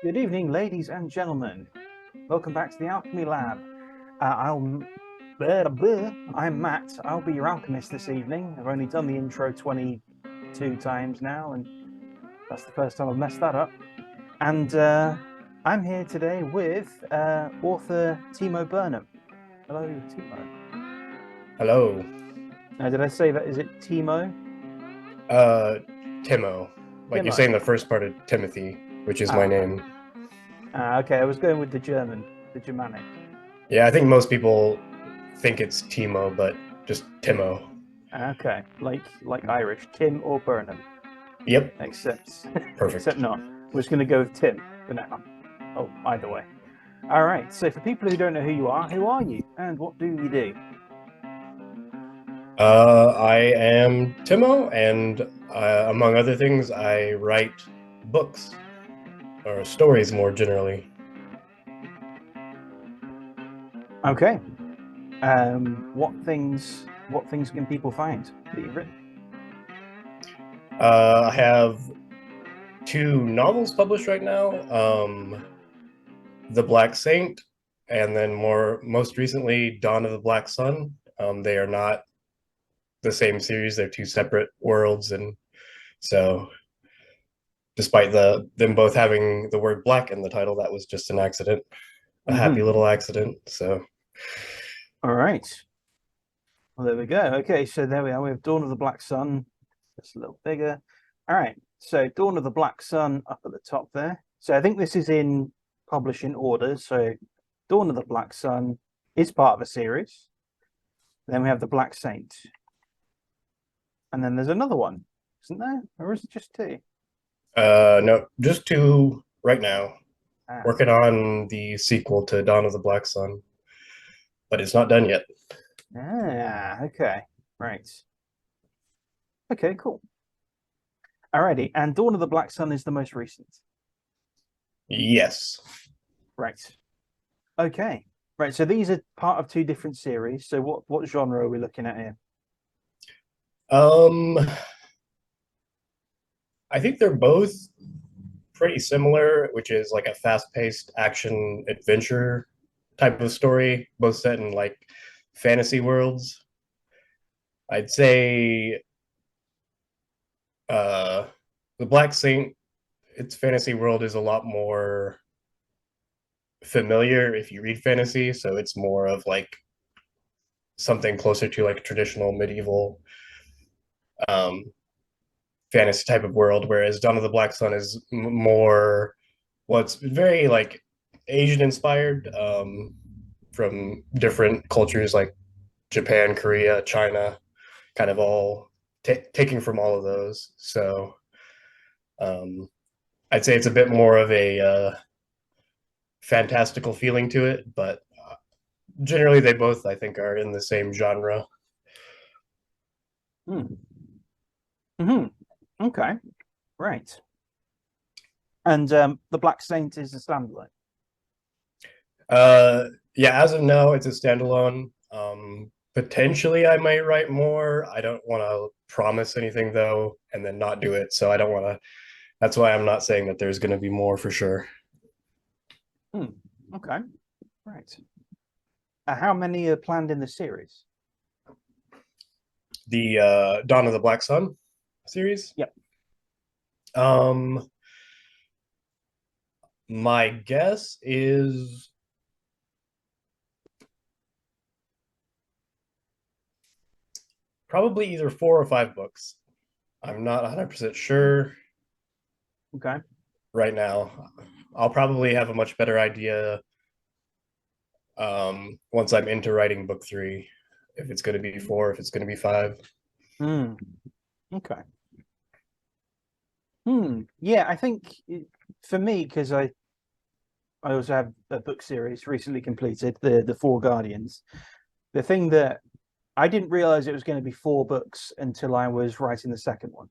Good evening, ladies and gentlemen. Welcome back to the Alchemy Lab. I'm Matt. I'll be your alchemist this evening. I've only done the intro 22 times now, and that's the first time I've messed that up. And I'm here today with author Timo Burnham. Hello, Timo. Hello. Did I say that? Is it Timo? Timo. Like Timo. you're saying the first part of Timothy, which is my name. Okay, I was going with the Germanic. Yeah, I think most people think it's Timo, but just Timo. Okay, like Irish, Tim or Burnham. Yep. Except Perfect. not. We're just going to go with Tim for now. Oh, either way. All right. So for people who don't know who are you, and what do you do? I am Timo, and among other things, I write books or stories more generally. Okay. What things can people find that you've written? I have two novels published right now. The Black Saint, and then most recently, Dawn of the Black Sun. They are not the same series; they're two separate worlds, and so despite them both having the word black in the title, that was just an accident, a happy little accident. So, all right. Well, there we go. Okay, so there we are. We have Dawn of the Black Sun. Just a little bigger. All right. So Dawn of the Black Sun up at the top there. So I think this is in publishing order. So Dawn of the Black Sun is part of a series. Then we have the Black Saint. And then there's another one, isn't there? Or is it just two? no, just two right now. Ah. Working on the sequel to Dawn of the Black Sun, but it's not done yet. Okay. Right. Okay, cool. Alrighty. And Dawn of the Black Sun is the most recent. Yes. Right. Okay. Right. So these are part of two different series. So what genre are we looking at here? I think they're both pretty similar, which is like a fast-paced action adventure type of story, both set in like fantasy worlds. I'd say the Black Saint, its fantasy world is a lot more familiar if you read fantasy, so it's more of like something closer to like traditional medieval um, fantasy type of world, whereas Dawn of the Black Sun is more, well, it's very like Asian inspired, from different cultures like Japan, Korea, China, kind of all taking from all of those. So um, I'd say it's a bit more of a fantastical feeling to it, but generally they both, I think, are in the same genre. Hmm. Hmm. Okay. Right. And the Black Saint is a standalone. Yeah, as of now, it's a standalone. Potentially, I might write more. I don't want to promise anything though, and then not do it. So I don't want to. That's why I'm not saying that there's going to be more for sure. Okay. Right. How many are planned in the series? The Dawn of the Black Sun series. Yep. Um, my guess is probably either 4 or 5 books. I'm not 100% sure Okay. right now. I'll probably have a much better idea once I'm into writing book 3, if it's going to be 4, if it's going to be 5. Okay. Yeah, I think for me, because I also have a book series recently completed, the Four Guardians. The thing that I didn't realize it was going to be 4 books until I was writing the second one.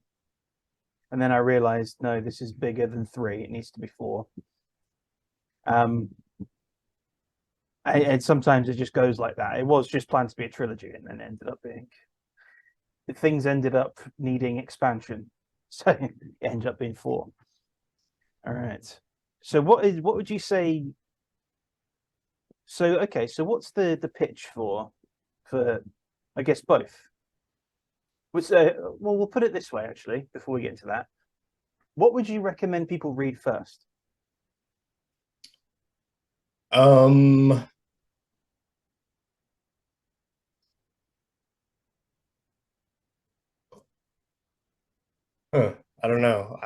And then I realized, no, this is bigger than 3. It needs to be 4. And sometimes it just goes like that. It was just planned to be a trilogy, and then ended up being things ended up needing expansion, so it ended up being 4. All right. So what would you say? So okay, so what's the pitch for I guess both? Which well, we'll put it this way actually, before we get into that. What would you recommend people read first? Um, huh, I don't know.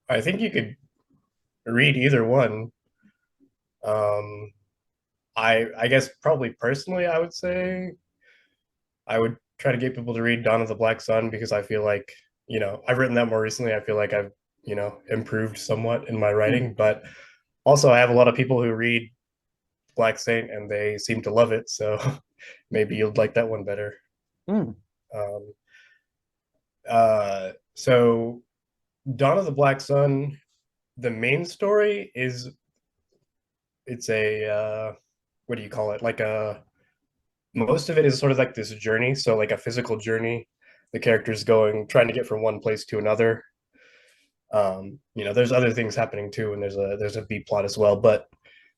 I think you could read either one. Um, I guess probably personally, I would say I would try to get people to read Dawn of the Black Sun because I feel like, I've written that more recently. I feel like I've, improved somewhat in my Mm, writing, but also I have a lot of people who read Black Saint and they seem to love it. So maybe you'd like that one better. mm, Um, so Dawn of the Black Sun, the main story is it's a what do you call it? Like a most of it is sort of like this journey, so like a physical journey. The character's going trying to get from one place to another. There's other things happening too, and there's a B plot as well, but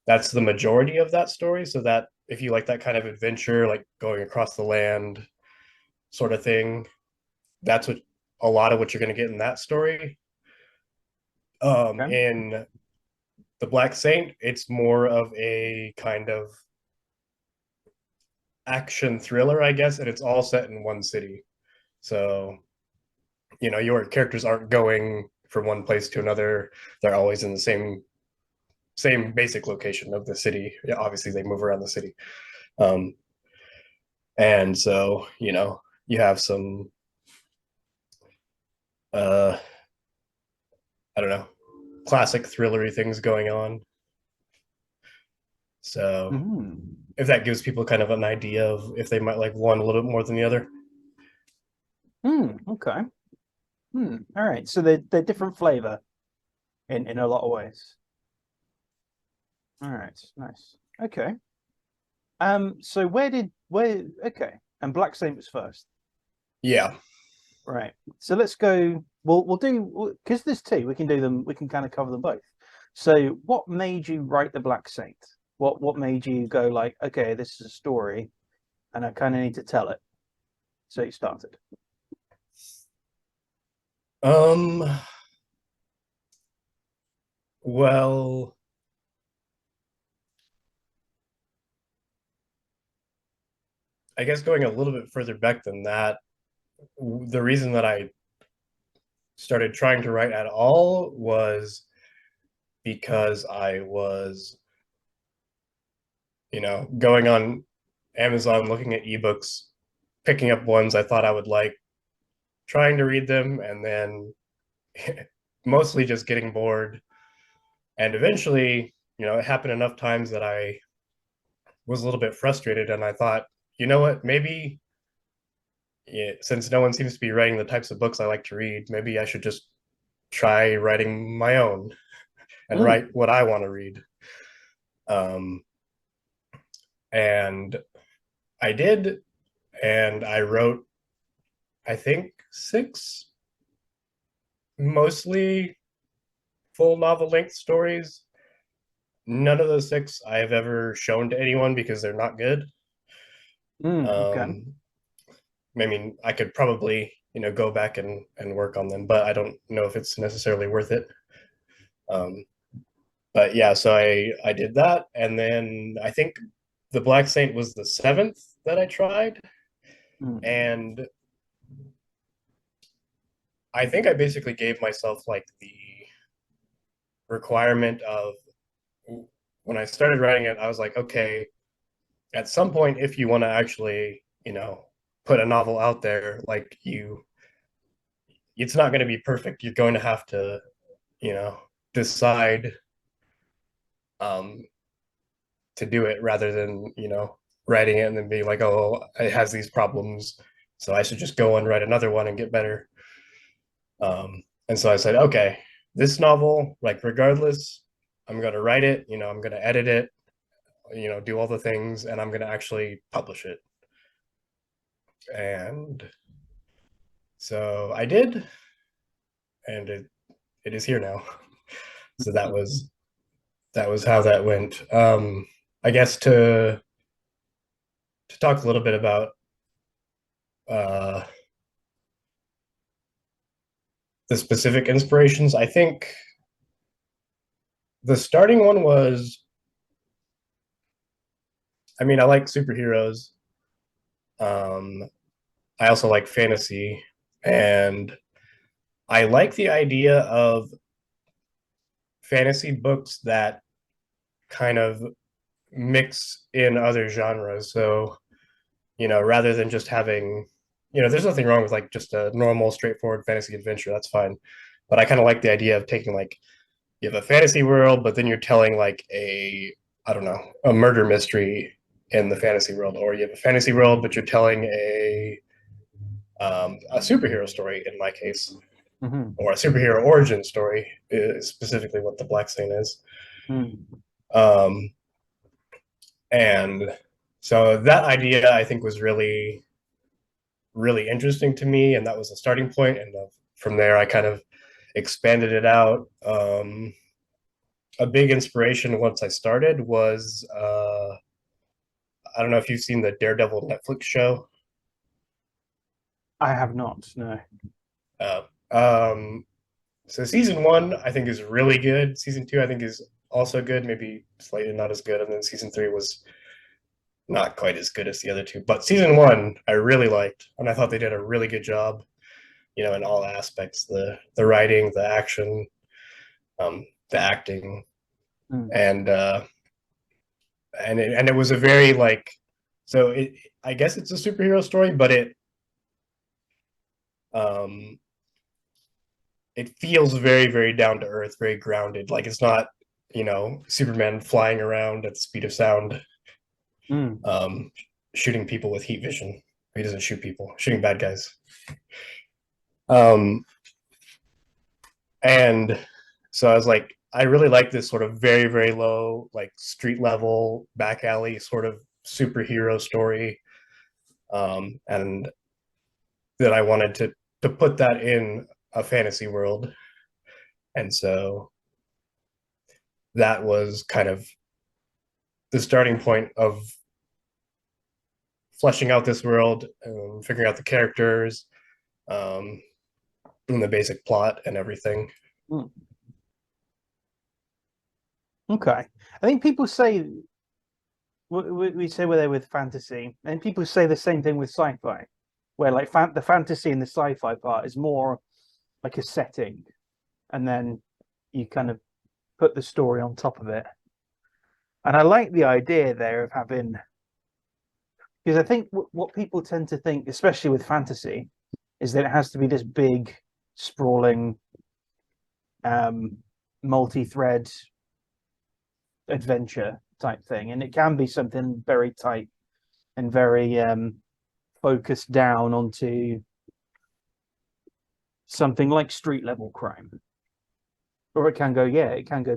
that's the majority of that story. So that if you like that kind of adventure, like going across the land sort of thing, that's what a lot of what you're going to get in that story. okay. In the Black Saint, it's more of a kind of action thriller, I guess, and it's all set in one city. So, your characters aren't going from one place to another. They're always in the same basic location of the city. Yeah, obviously they move around the city. Um, and so, you have some uh I don't know, classic thrillery things going on. So Mm, if that gives people kind of an idea of if they might like one a little bit more than the other. okay. All right. So they're different flavor in a lot of ways. All right. Nice. Okay. So where okay. And Black Saint was first. Yeah. Right. So let's go. We'll do because there's two. We can do them. We can kind of cover them both. So what made you write the Black Saint? What made you go like, okay, this is a story, and I kind of need to tell it. So you started. Um well, I guess going a little bit further back than that, the reason that I started trying to write at all was because I was, going on Amazon looking at ebooks, picking up ones I thought I would like, trying to read them, and then mostly just getting bored. And eventually, it happened enough times that I was a little bit frustrated, and I thought, you know what, maybe since no one seems to be writing the types of books I like to read, maybe I should just try writing my own and Mm, write what I want to read. Um, and I did, and I wrote, I think, six mostly full novel length stories. None of those six I have ever shown to anyone because they're not good. okay. Um, I mean, I could probably, go back and work on them, but I don't know if it's necessarily worth it. Um, but yeah, so I did that, and then I think the Black Saint was the seventh that I tried, Mm, and I think I basically gave myself like the requirement of when I started writing it, I was like, okay, at some point, if you want to actually, put a novel out there, like it's not going to be perfect. You're going to have to, decide um, to do it rather than, writing it and then being like, oh, it has these problems. So I should just go and write another one and get better. And so I said, okay, this novel, like, regardless, I'm going to write it, I'm going to edit it, do all the things, and I'm going to actually publish it. And so I did, and it is here now. So that mm. was that was how that went. I guess to talk a little bit about uh, the specific inspirations, I think the starting one was, I mean, I like superheroes. Um, I also like fantasy, and I like the idea of fantasy books that kind of mix in other genres. So, rather than just having, there's nothing wrong with like just a normal, straightforward fantasy adventure. That's fine. But I kind of like the idea of taking like, you have a fantasy world, but then you're telling like I don't know, a murder mystery in the fantasy world, or you have a fantasy world, but you're telling a superhero story in my case, Mm-hmm. or a superhero origin story is specifically what the Black Saint is. Mm. Um, and so that idea I think was really, really interesting to me, and that was the starting point. And from there, I kind of expanded it out. A big inspiration once I started was I don't know if you've seen the Daredevil Netflix show. I have not. No. Uh, um, so season one I think is really good. Season two I think is also good, maybe slightly not as good, and then season three was not quite as good as the other two. But season one I really liked, and I thought they did a really good job. In all aspects, the writing, the action, the acting, Mm. and it was a very like, so I guess it's a superhero story, but um it feels very, very down to earth, very grounded. Like it's not, Superman flying around at the speed of sound, Mm. um, shooting people with heat vision. He doesn't shoot people, shooting bad guys. Um, and so I was like, I really like this sort of very, very low, like street level, back alley sort of superhero story. And that I wanted to put that in a fantasy world. And so that was kind of the starting point of fleshing out this world, figuring out the characters, um, and the basic plot and everything. Mm. Okay. I think people say we say where they're with fantasy, and people say the same thing with sci-fi, where like the fantasy and the sci-fi part is more like a setting, and then you kind of put the story on top of it. And I like the idea there of having, because I think what people tend to think, especially with fantasy, is that it has to be this big, sprawling, um, multi-thread adventure type thing, and it can be something very tight and very focused down onto something like street level crime, or it can go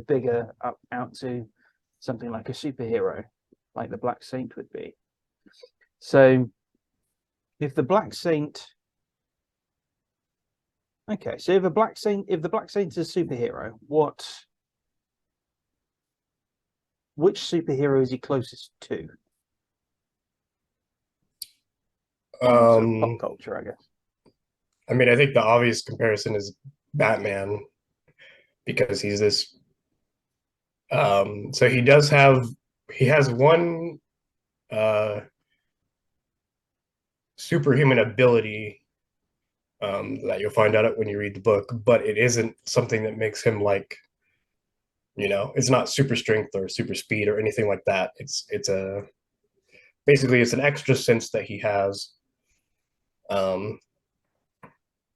bigger up out to something like a superhero, like the Black Saint would be. So if the Black Saint, okay, so if the Black Saint is a superhero, which superhero is he closest to in sort of pop Um, culture, I guess? I mean, I think the obvious comparison is Batman because he's this. So he has one uh, superhuman ability that you'll find out when you read the book, but it isn't something that makes him like, it's not super strength or super speed or anything like that. It's a basically it's an extra sense that he has. Um,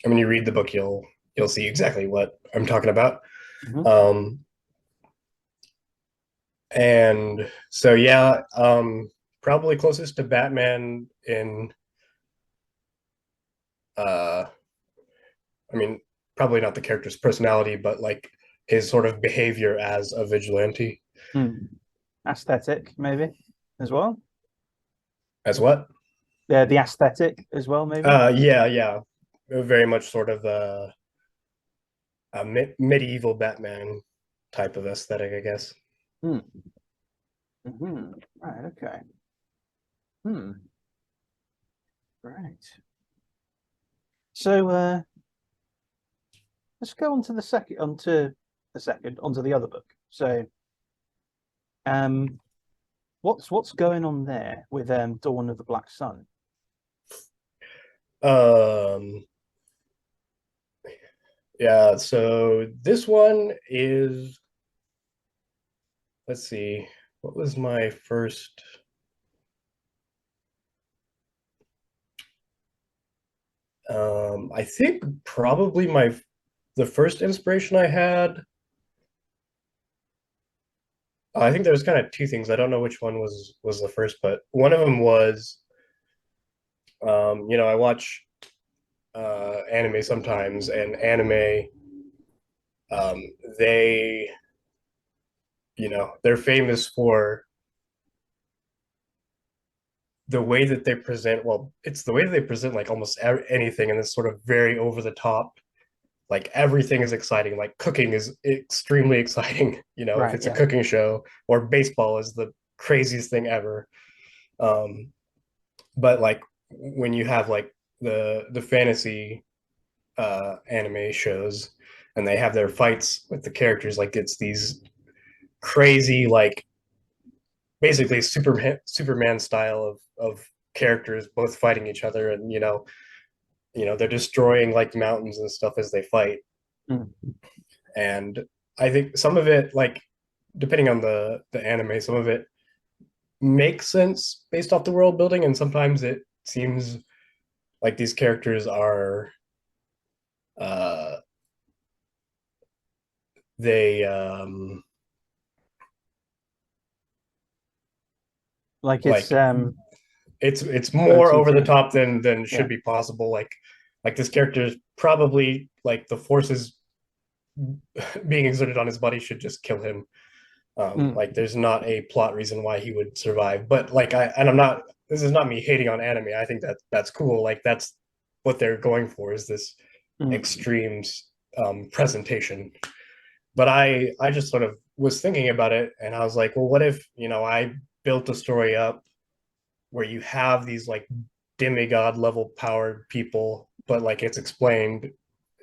and when you read the book, you'll see exactly what I'm talking about. Mm-hmm. Um, and so yeah, probably closest to Batman in uh, I mean, probably not the character's personality, but like his sort of behavior as a vigilante. Mm. Aesthetic, maybe as well. As what? Yeah, the aesthetic as well, maybe. Yeah, yeah, very much sort of a medieval Batman type of aesthetic, I guess. Hmm. Hmm. Right. Okay. Hmm. Right. So let's go on to onto the other book. So um, what's going on there with Dawn of the Black Sun? Um, yeah, so this one is, let's see, what was my first? I think probably the first inspiration I had. I think there was kind of two things. I don't know which one was the first, but one of them was, I watch anime sometimes, and anime, um, they, they're famous for the way that they present. Well, it's the way that they present like almost anything, and it's sort of very over the top. Like everything is exciting. Like cooking is extremely exciting. If Right. it's a Yeah. cooking show, or baseball is the craziest thing ever. Um, but like when you have like the fantasy anime shows, and they have their fights with the characters, like it's these crazy, like basically Superman style of characters both fighting each other, and they're destroying like mountains and stuff as they fight. Mm. And I think some of it, like depending on the anime, some of it makes sense based off the world building, and sometimes it seems like these characters are uh they Like it's like it's a bit more too over the too. top than Yeah. should be possible. Like this character is probably like the forces being exerted on his body should just kill him. Mm. Like there's not a plot reason why he would survive. But like I'm not, this is not me hating on anime. I think that that's cool. Like that's what they're going for, is this Mm. extreme presentation. But I just sort of was thinking about it, and I was like, well, what if I built a story up where you have these like demigod level powered people, but like it's explained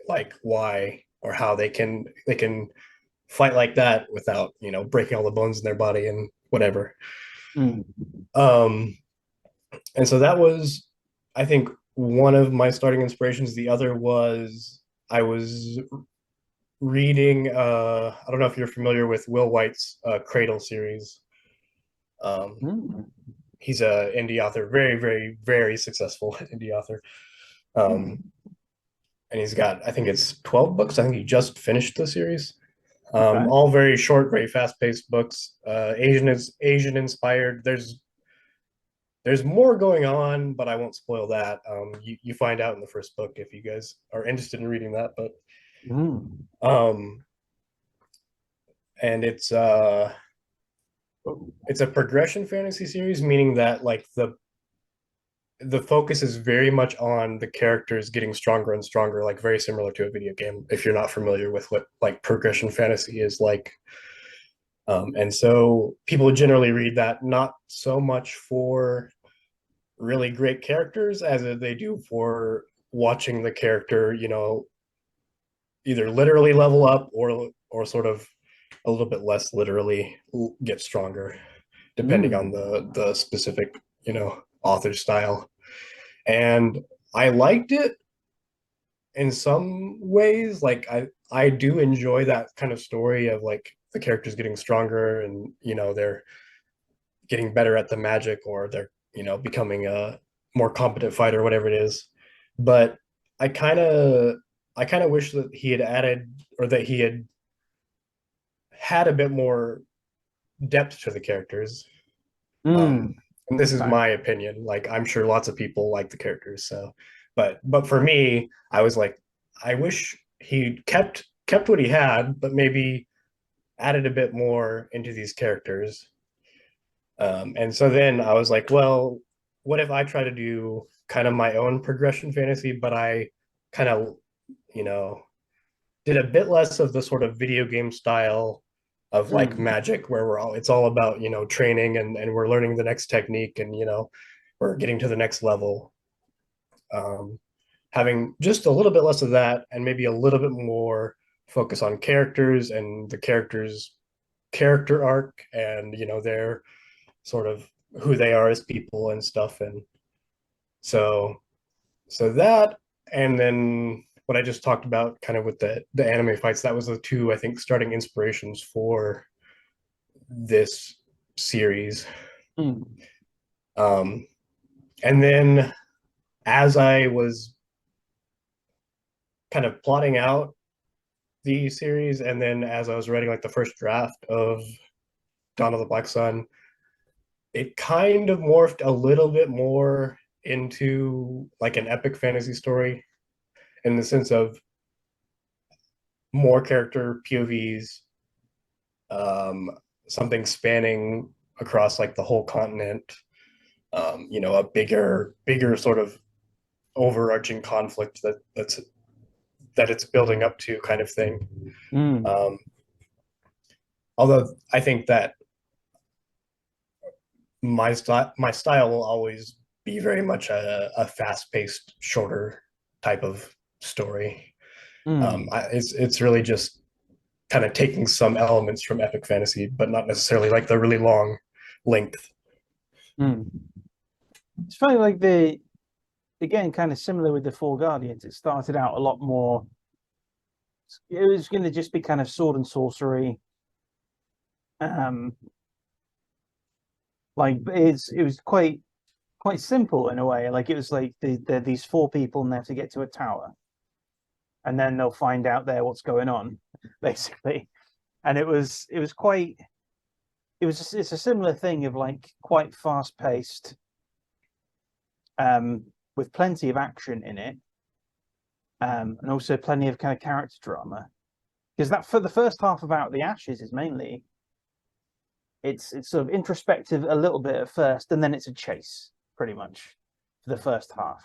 like why or how they can fight like that without breaking all the bones in their body and whatever. Mm. um and so that was, I think, one of my starting inspirations. The other was, I was reading, I don't know if you're familiar with Will White's Cradle series. um Mm. he's a indie author, very very very successful indie author. um Mm. and he's got, I think it's 12 books. I think he just finished the series. Okay. All very short, very fast-paced books. Asian inspired. There's more going on, but I won't spoil that. You find out in the first book if you guys are interested in reading that. But Mm. um, and it's a progression fantasy series, meaning that like the focus is very much on the characters getting stronger and stronger, like very similar to a video game. If you're not familiar with what like progression fantasy is like. And so people generally read that not so much for really great characters as they do for watching the character, either literally level up or sort of a little bit less literally get stronger, depending on Mm. the specific, author style. And I liked it in some ways. Like I do enjoy that kind of story of like the characters getting stronger, and they're getting better at the magic, or they're becoming a more competent fighter, whatever it is. But i kind of I kind of wish that he had added, or that he had a bit more depth to the characters. um Mm. and this is Okay. my opinion. Like I'm sure lots of people like the characters, so but for me, I was like, I wish he kept what he had, but maybe added a bit more into these characters. And so then I was like, well, what if I try to do kind of my own progression fantasy, but I kind of, you know, did a bit less of the sort of video game style, of like Mm. magic, where it's all about, training, and we're learning the next technique, and we're getting to the next level. Um, Having just a little bit less of that, and maybe a little bit more focus on characters and the characters' character arc, and their sort of who they are as people and stuff. And so that, and then what I just talked about kind of with the anime fights, that was the two, I think, starting inspirations for this series. Mm. um and then, as I was kind of plotting out the series, and then as I was writing like the first draft of Dawn of the Black Sun, it kind of morphed a little bit more into like an epic fantasy story, in the sense of more character POVs, um, something spanning across like the whole continent, a bigger sort of overarching conflict that it's building up to, kind of thing. Mm. Um, Although I think that my style will always be very much a fast-paced, shorter type of story. Mm. It's really just kind of taking some elements from epic fantasy, but not necessarily like the really long length. Mm. It's funny, like the again, kind of similar with the Four Guardians. It started out a lot more. It was going to just be kind of sword and sorcery. Um, like it was quite simple in a way. Like it was like these four people and they have to get to a tower, and then they'll find out there what's going on, basically. And it was quite it's a similar thing of like quite fast paced, um, with plenty of action in it, and also plenty of kind of character drama. Because that for the first half about the Ashes is mainly it's sort of introspective a little bit at first, and then it's a chase pretty much for the first half,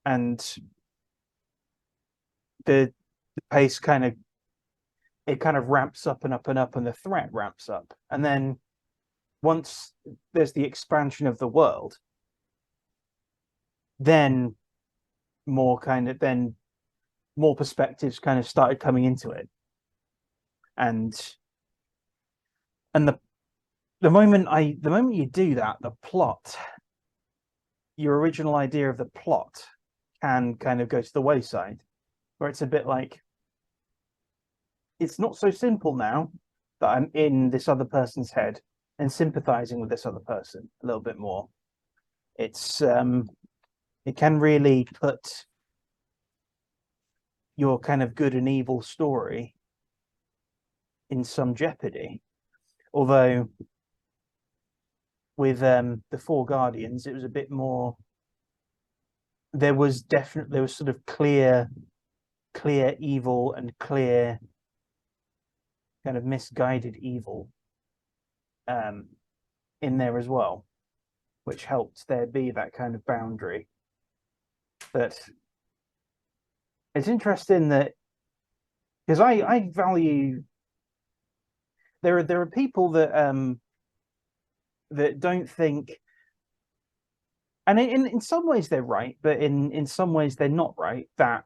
and the pace kind of ramps up and up and up, and the threat ramps up, and then once there's the expansion of the world, then then more perspectives kind of started coming into it, and and the moment you do that, the plot, your original idea of the plot, can kind of go to the wayside, where it's a bit like it's not so simple now that I'm in this other person's head and sympathizing with this other person a little bit more. It's it can really put your kind of good and evil story in some jeopardy. Although with the Four Guardians, it was a bit more. There was sort of clear evil and clear kind of misguided evil, um, in there as well, which helped there be that kind of boundary. But it's interesting that because I value there are people that don't think, and in some ways they're right, but in some ways they're not right, that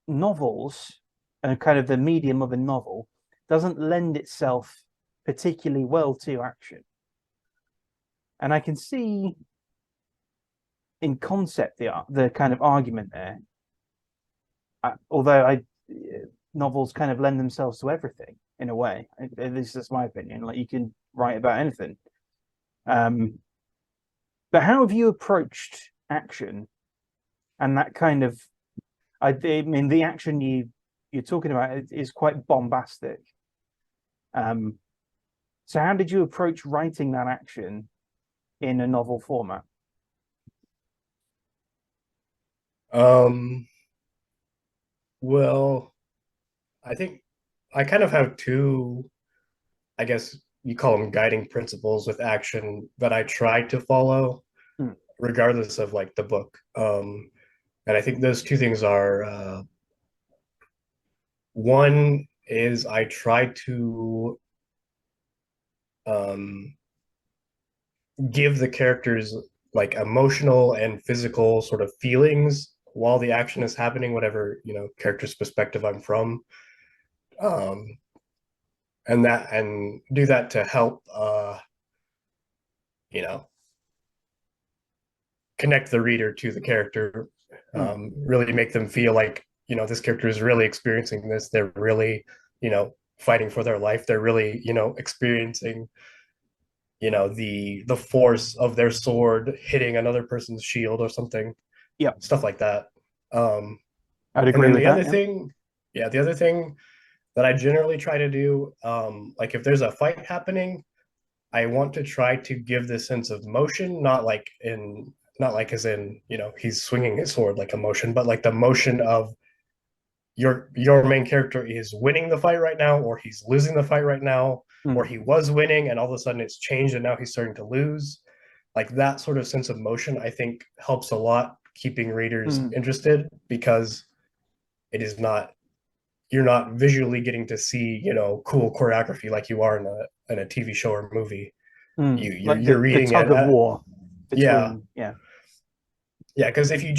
novels and kind of the medium of a novel doesn't lend itself particularly well to action. And I can see in concept the kind of argument there. Although novels kind of lend themselves to everything in a way. At least that's my opinion. Like you can write about anything. Um, but how have you approached action and that kind of? I mean, the action you're talking about is quite bombastic. Um, so how did you approach writing that action in a novel format? um well, I think I kind of have two, I guess you call them, guiding principles with action that I try to follow Hmm. regardless of like the book. And I think those two things are, one is I try to um, give the characters like emotional and physical sort of feelings while the action is happening, whatever character's perspective I'm from, um, and do that to help you know connect the reader to the character, Mm, really make them feel like this character is really experiencing this. They're really fighting for their life. They're really experiencing the force of their sword hitting another person's shield or something, yeah, stuff like that. um I'd and agree then with that. Yeah. the other thing that I generally try to do, like if there's a fight happening, I want to try to give this sense of motion, not like as in he's swinging his sword like a motion, but like the motion of your main character is winning the fight right now, or he's losing the fight right now, or Mm, he was winning and all of a sudden it's changed and now he's starting to lose. Like that sort of sense of motion, I think helps a lot keeping readers mm, interested, because it is not you're not visually getting to see cool choreography like you are in a TV show or movie. mm. Like You're the reading tug it of war yeah, between, yeah. yeah, because if you're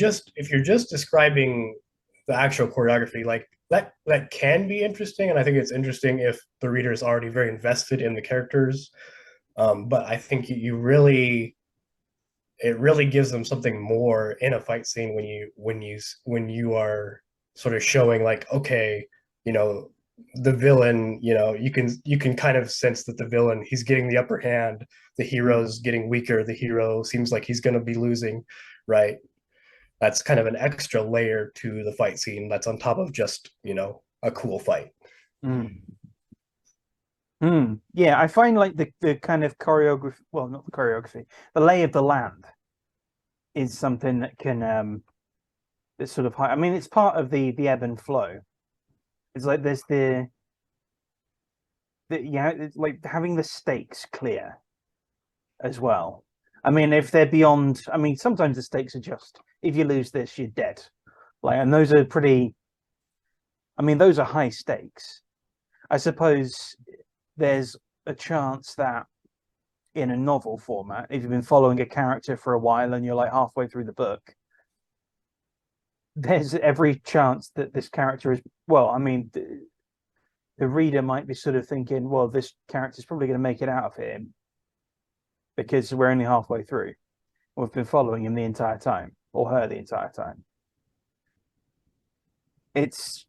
just describing the actual choreography, like that can be interesting, and I think it's interesting if the reader is already very invested in the characters. But I think you really it really gives them something more in a fight scene when you are sort of showing like, okay, you know the villain, you can kind of sense that the villain, he's getting the upper hand, the Mm, hero's getting weaker, the hero seems like he's going to be losing, right? That's kind of an extra layer to the fight scene that's on top of just a cool fight. mm, mm. Yeah, I find like the kind of choreography, well, not the choreography, the lay of the land is something that can it's sort of high. I mean, it's part of the ebb and flow. It's like there's the yeah, it's like having the stakes clear as well. I mean, if they're beyond, I mean, sometimes the stakes are just if you lose this, you're dead. Like, and those are pretty. I mean, those are high stakes. I suppose there's a chance that in a novel format, if you've been following a character for a while and you're like halfway through the book, there's every chance that this character is well. I mean, the reader might be sort of thinking, well, this character's probably going to make it out of here because we're only halfway through. We've been following him the entire time or her the entire time. It's,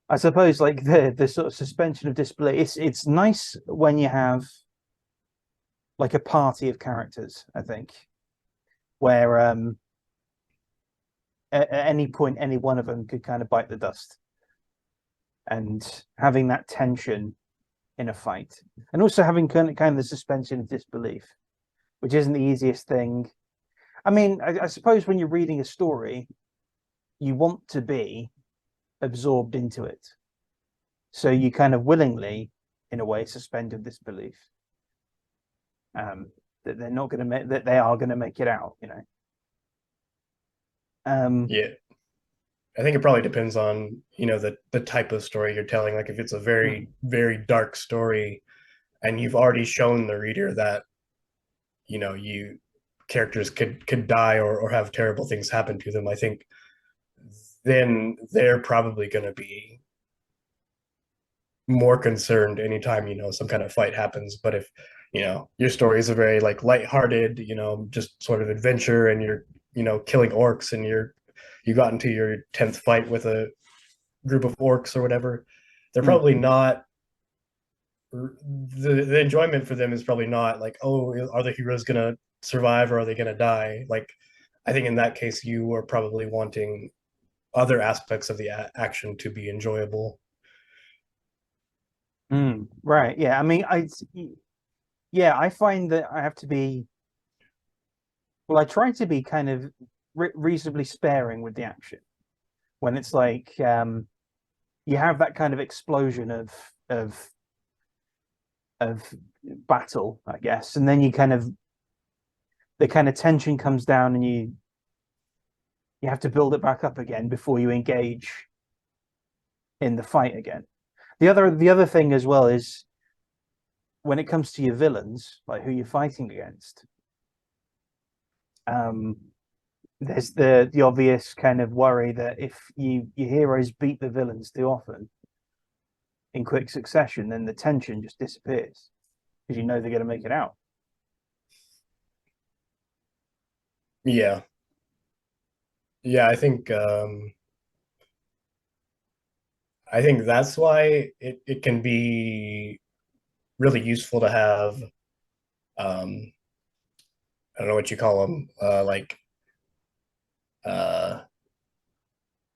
I suppose, like the sort of suspension of disbelief. It's nice when you have like a party of characters. I think where at any point any one of them could kind of bite the dust, and having that tension in a fight, and also having kind of the suspension of disbelief, which isn't the easiest thing. I mean, I suppose when you're reading a story, you want to be absorbed into it. So you kind of willingly, in a way, suspend your disbelief that they're not going to make that they are going to make it out. Um, Yeah, I think it probably depends on the type of story you're telling. Like if it's a mm, very very dark story and you've already shown the reader that you characters could die or have terrible things happen to them, I think then they're probably going to be more concerned anytime some kind of fight happens. But if your story is a very like lighthearted, just sort of adventure, and you're killing orcs, and you got into your 10th fight with a group of orcs or whatever, they're mm, probably not the enjoyment for them is probably not like, oh, are the heroes gonna survive or are they gonna die? Like I think in that case you are probably wanting other aspects of the action to be enjoyable. right. Yeah. I mean, yeah, I find that I have to be well, I try to be kind of reasonably sparing with the action when it's like you have that kind of explosion of of battle, I guess, and then you kind of the kind of tension comes down, and you have to build it back up again before you engage in the fight again. The other thing as well is when it comes to your villains, like who you're fighting against, um, there's the obvious kind of worry that if your heroes beat the villains too often in quick succession, then the tension just disappears because you know they're going to make it out. Yeah, yeah. I think that's why it can be really useful to have I don't know what you call them, like uh,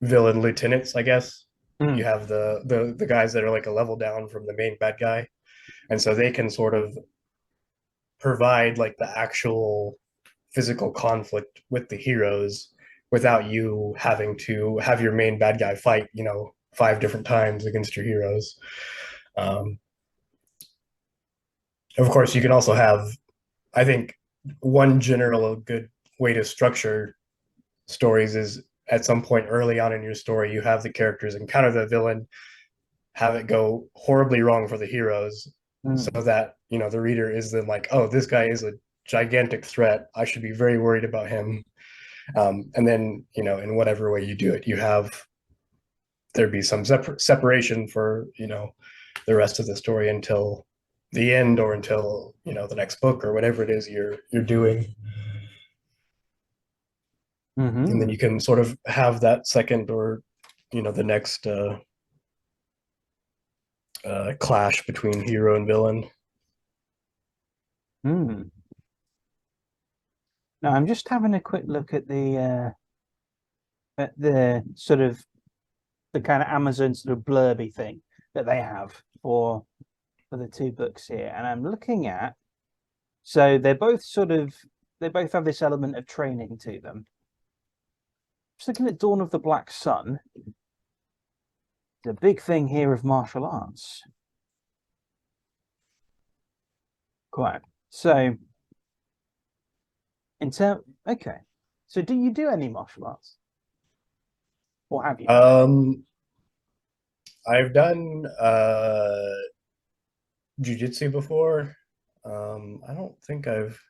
villain lieutenants, I guess. You Mm, have the guys that are like a level down from the main bad guy, and so they can sort of provide like the actual physical conflict with the heroes without you having to have your main bad guy fight, 5 different times against your heroes. Um, of course, you can also have, I think, one general good way to structure stories is at some point early on in your story, you have the characters encounter the villain, have it go horribly wrong for the heroes, so mm, that the reader is then like, oh, this guy is a gigantic threat. I should be very worried about him. And then in whatever way you do it, you have there be some separation for the rest of the story until the end or until the next book or whatever it is you're doing, and then mm-hmm, you can sort of have that second or the next clash between hero and villain. mm. Now I'm just having a quick look at the sort of the kind of Amazon sort of blurby thing that they have for the two books here, and I'm looking at so they both have this element of training to them. Just looking at Dawn of the Black Sun, the big thing here of martial arts. Quite. So in term okay. So do you do any martial arts? Or have you? um I've done jujitsu before. I don't think I've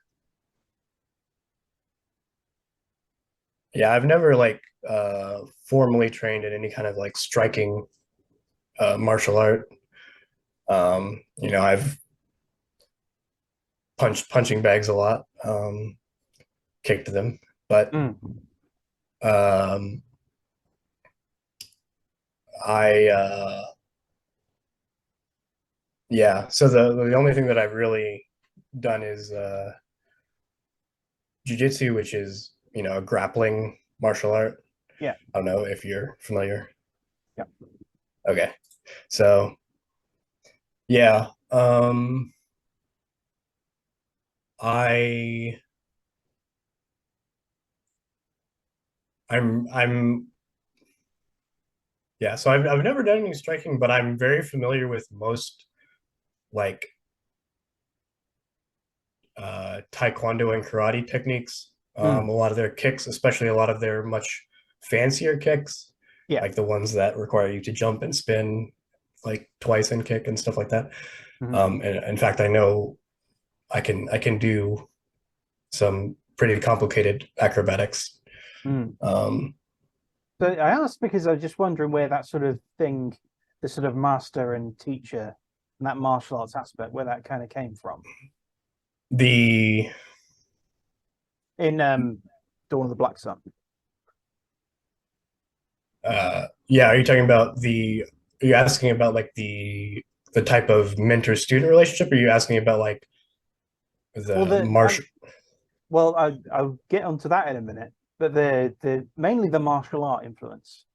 never like formally trained in any kind of like striking martial art. I've punching bags a lot, kicked them, but Mm. um, I yeah. So the only thing that I've really done is jujitsu, which is a grappling martial art. Yeah. I don't know if you're familiar. Yeah. Okay, so yeah, I I'm yeah. So I've never done any striking, but I'm very familiar with most like taekwondo and karate techniques. A Mm. lot of their kicks, especially a lot of their much fancier kicks, Yeah. like the ones that require you to jump and spin like twice and kick and stuff like that. Mm. And in fact, I know I can do some pretty complicated acrobatics. Mm. Um, So I asked because I was just wondering where that sort of thing, the sort of master and teacher and that martial arts aspect, where that kind of came from the in Dawn of the Black Sun. Yeah, are you talking about the? Are you asking about like the type of mentor student relationship? Or are you asking about like Well, the martial? I'll get onto that in a minute, but the mainly the martial art influence.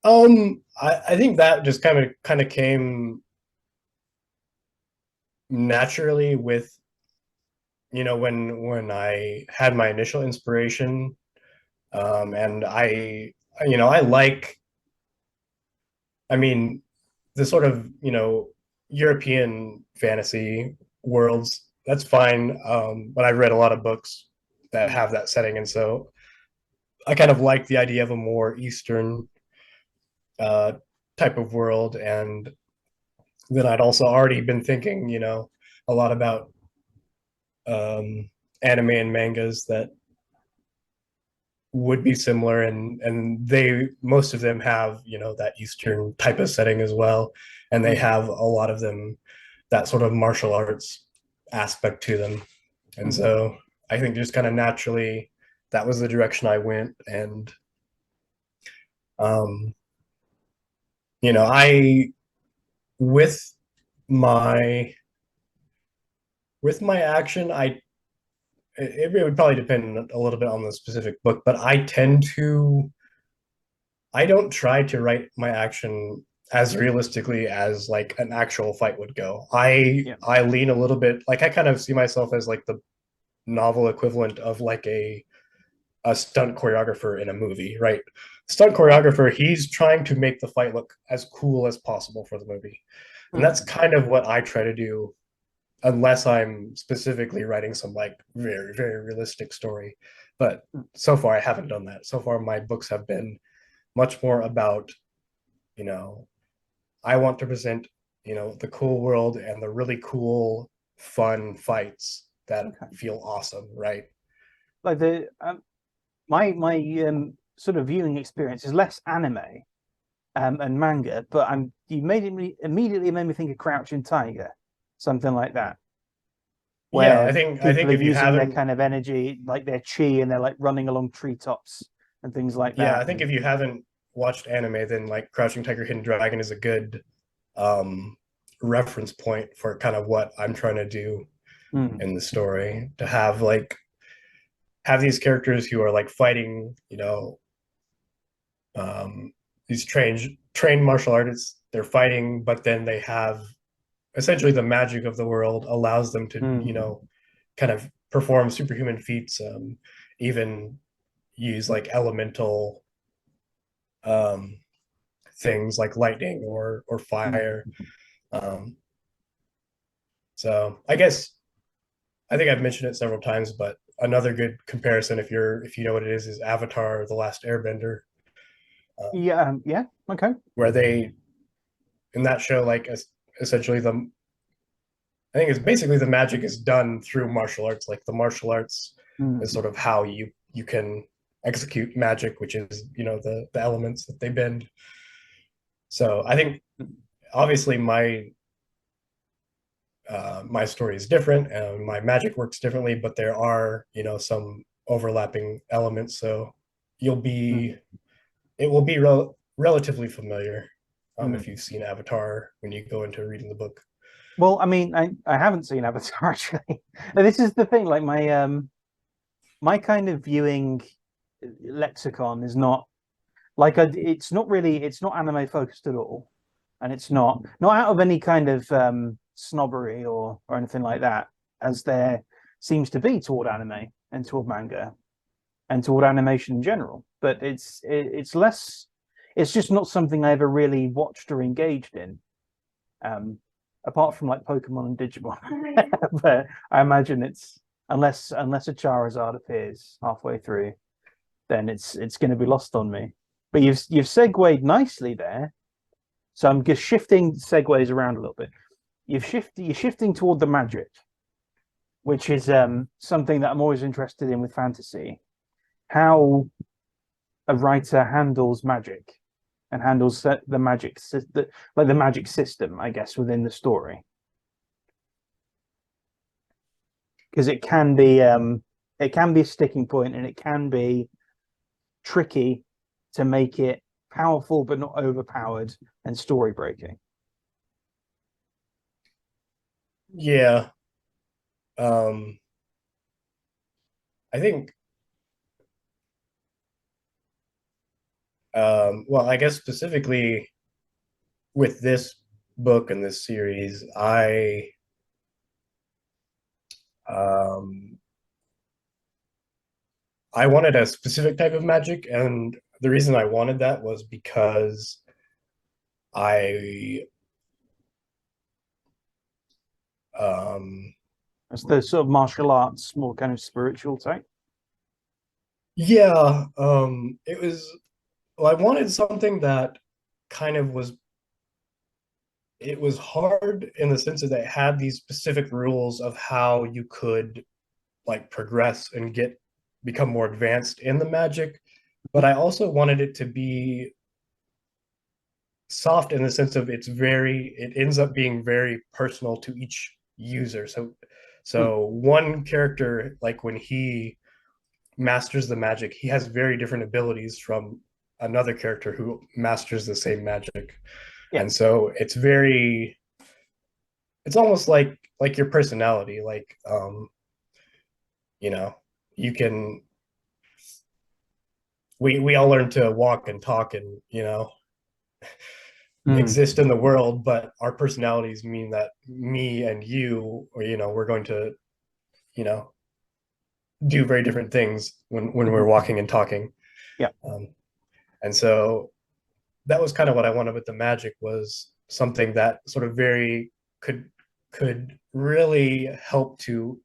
I think that just kind of came naturally with when I had my initial inspiration, and I like, I mean, the sort of European fantasy worlds. That's fine, but I've read a lot of books that Mm. have that setting, and so I kind of like the idea of a more Eastern uh, type of world. And then I'd also already been thinking, a lot about anime and mangas that would be similar, and they most of them have that Eastern type of setting as well, and they have a lot of them that sort of martial arts aspect to them. And so I think just kind of naturally that was the direction I went. And um I with my action, it would probably depend a little bit on the specific book, but I don't try to write my action as realistically as like an actual fight would go. I lean a little bit, like I kind of see myself as like the novel equivalent of like a stunt choreographer in a movie, right? Stunt choreographer, he's trying to make the fight look as cool as possible for the movie. And that's kind of what I try to do, unless I'm specifically writing some like very, very realistic story. But so far I haven't done that. So far my books have been much more about, I want to present, the cool world and the really cool, fun fights that feel awesome, right? Like the my sort of viewing experience is less anime and manga, but you made it immediately made me think of Crouching Tiger, something like that, Yeah, where I people think are if you using their haven't, kind of energy, like their chi, and they're like running along treetops and things like yeah, that. I think if you haven't watched anime, then like Crouching Tiger, Hidden Dragon is a good um reference point for kind of what I'm trying to do in the story, to have these characters who are like fighting, these trained martial artists. They're fighting, but then they have essentially the magic of the world allows them to, kind of perform superhuman feats, even use like elemental um, things like lightning or fire. Um, so I think I've mentioned it several times, but another good comparison, if you know what it is Avatar: The Last Airbender, Yeah, okay. where they in that show essentially I think it's basically the magic is done through martial arts. Like the martial arts is sort of how you can execute magic, which is the elements that they bend. So I think obviously my story is different and my magic works differently, but there are some overlapping elements. So you'll be it will be relatively familiar if you've seen Avatar when you go into reading the book. Well, I mean, I haven't seen Avatar actually. This is the thing, like my kind of viewing lexicon is not like it's not anime focused at all, and it's not out of any kind of snobbery or anything like that, as there seems to be toward anime and toward manga and toward animation in general. But it's less. It's just not something I ever really watched or engaged in. Apart from like Pokemon and Digimon. But I imagine it's unless a Charizard appears halfway through, then it's going to be lost on me. But you've segued nicely there, so I'm just shifting segues around a little bit. You're shifting toward the magic, which is something that I'm always interested in with fantasy. How a writer handles magic and handles the magic like the magic system, I guess, within the story, because it can be a sticking point, and it can be tricky to make it powerful but not overpowered and story breaking. Yeah. I think well, I guess specifically with this book and this series, um, I wanted a specific type of magic, and the reason I wanted that was because I um, It's the sort of martial arts, more kind of spiritual type. yeah, it was, well, I wanted something that kind of was it was hard in the sense that it had these specific rules of how you could like progress and become more advanced in the magic, but I also wanted it to be soft in the sense of it ends up being very personal to each user. Mm, So one character, like when he masters the magic, he has very different abilities from another character who masters the same magic. yeah. And so it's almost like your personality, like you know, you can we all learn to walk and talk and, Mm, exist in the world, but our personalities mean that me and you, or we're going to, you know, do very different things when we're mhm, walking and talking. yeah. Um, and so that was kind of what I wanted with the magic, was something that sort of very could really help to,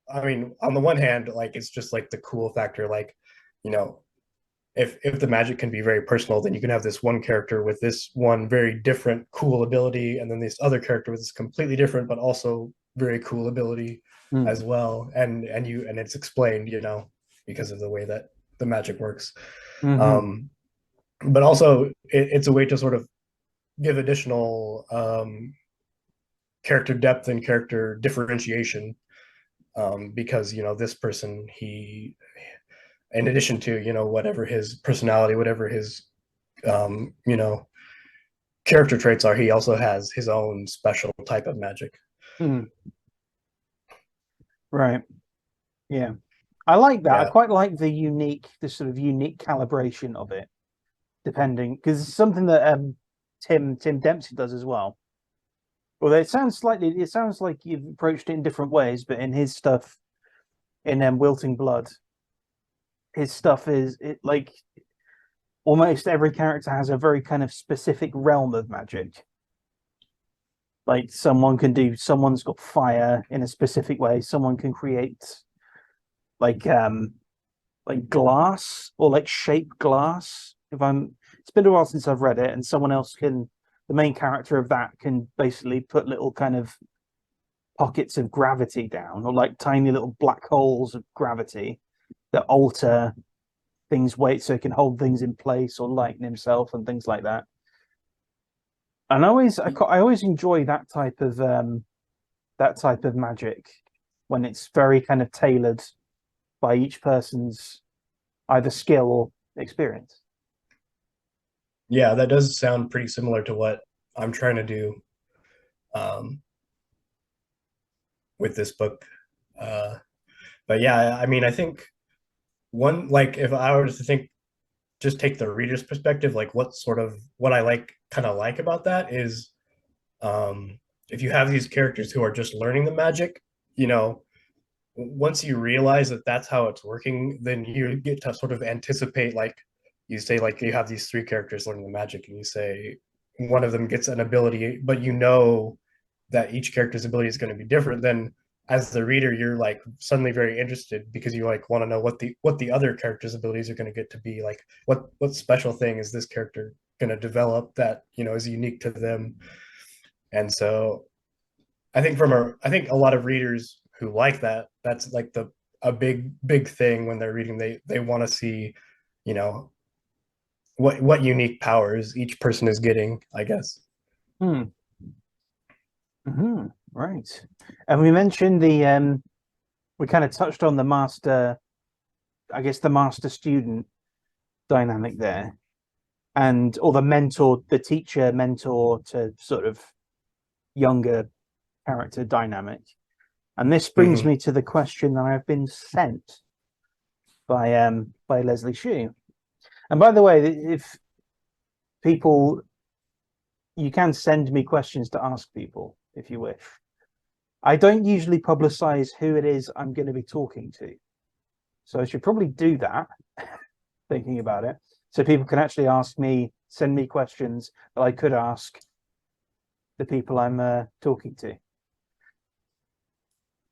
I mean, on the one hand, like it's just like the cool factor, like, you know, if the magic can be very personal, then you can have this one character with this one very different cool ability, and then this other character with this completely different but also very cool ability Mm, as well. And it's explained, because of the way that the magic works. hmm. Um, but also it's a way to sort of give additional character depth and character differentiation, because this person, he, in addition to whatever his personality, whatever his um, you know character traits are, he also has his own special type of magic. Mm, right. Yeah. I like that. I Yeah, quite like the sort of unique calibration of it, depending, because it's something that Tim Dempsey does as well. Although it sounds like you've approached it in different ways, but in his stuff, in Wilting Blood, his stuff is it like almost every character has a very kind of specific realm of magic. Like someone's got fire in a specific way, someone can create like glass or like shape glass. If I'm It's been a while since I've read it, and someone else can the main character of that can basically put little kind of pockets of gravity down, or like tiny little black holes of gravity that alter things weight so it can hold things in place or lighten himself and things like that. And I always enjoy that type of magic when it's very kind of tailored by each person's either skill or experience. yeah, that does sound pretty similar to what I'm trying to do, um, with this book. uh, but yeah, I mean, I think one, like, if I were to think, just take the reader's perspective, like what I like about that is, um, if you have these characters who are just learning the magic, you know once you realize that that's how it's working, then you get to sort of anticipate, like, you say, like, you have these three characters learning the magic, and you say one of them gets an ability, but that each character's ability is going to be different. Then as the reader, you're like suddenly very interested, because you like want to know what the other character's abilities are going to get to be, like what special thing is this character going to develop that is unique to them. And so I think a lot of readers who like that, that's like a big thing when they're reading. They want to see, you know, what unique powers each person is getting, I guess. Hmm. Hmm. Right. And we mentioned we kind of touched on the master, I guess the master student dynamic there, and or the teacher mentor to sort of younger character dynamic. And this brings Mm-hmm. me to the question that I've been sent by Leslie Shue. And by the way, if people you can send me questions to ask people if you wish. I don't usually publicize who it is I'm going to be talking to. So I should probably do that, thinking about it. So people can actually send me questions that I could ask the people I'm talking to.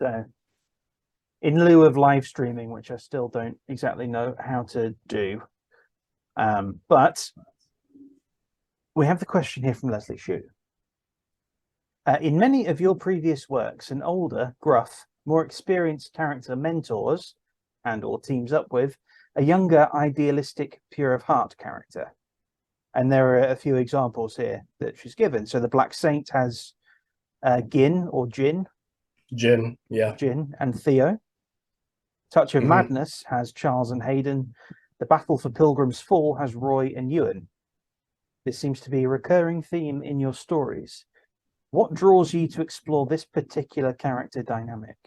So in lieu of live streaming, which I still don't exactly know how to do. But We have the question here from Leslie Shue. In many of your previous works, an older, gruff, more experienced character mentors and or teams up with a younger, idealistic, pure of heart character. And there are a few examples here that she's given. So the Black Saint has Gin or Jin, Jin, yeah. Jin and Theo. Touch of Mhm. Madness has Charles and Hayden. The Battle for Pilgrim's Fall has Roy and Ewan. This seems to be a recurring theme in your stories. What draws you to explore this particular character dynamic?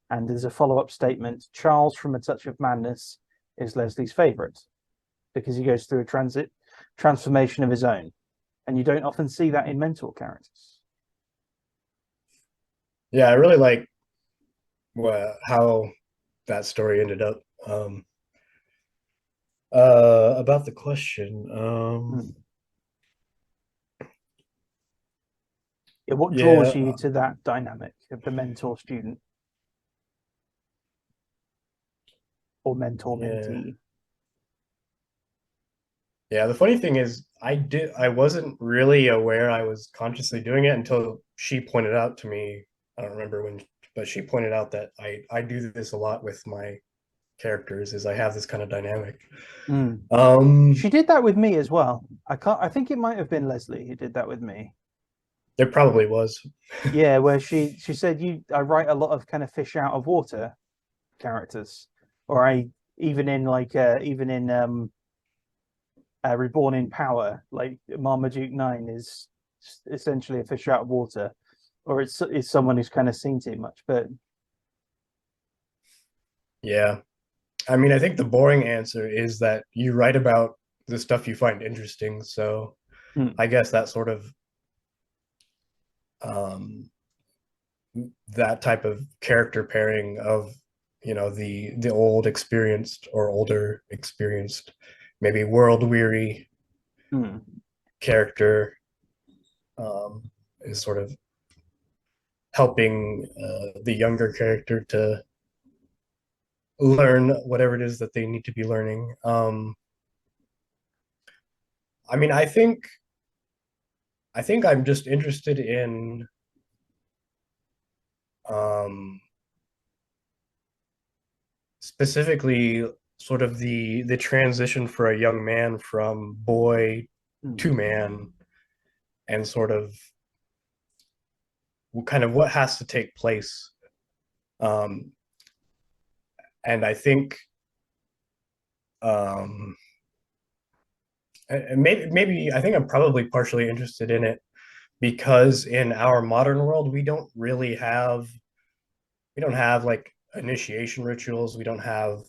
And there's a follow-up statement. Charles from A Touch of Madness is Leslie's favorite because he goes through a transformation of his own. And you don't often see that in mentor characters. Yeah, I really like how that story ended up. About the question, Yeah, what draws yeah, you to that dynamic of the mentor student or mentor yeah, mentee? yeah. The funny thing is, I wasn't really aware I was consciously doing it until she pointed out to me. I don't remember when, but she pointed out that I do this a lot with my characters. Is I have this kind of dynamic. Mm. Um, She did that with me as well. I think it might have been Leslie who did that with me. there probably was. Yeah, where she said I write a lot of kind of fish out of water characters, or I even in Reborn in Power, like Marmaduke 9 is essentially a fish out of water, or it's someone who's kind of seen too much. But Yeah, I mean, I think the boring answer is that you write about the stuff you find interesting. So mm, I guess that sort of um, that type of character pairing of the old experienced or older experienced, maybe world weary mm, character is sort of helping the younger character to learn whatever it is that they need to be learning. I mean, I think I'm just interested in um, specifically sort of the transition for a young man from boy to mm, man, and sort of kind of what has to take place. Um, and I think um, and maybe I think I'm probably partially interested in it because in our modern world we don't have like initiation rituals. We don't have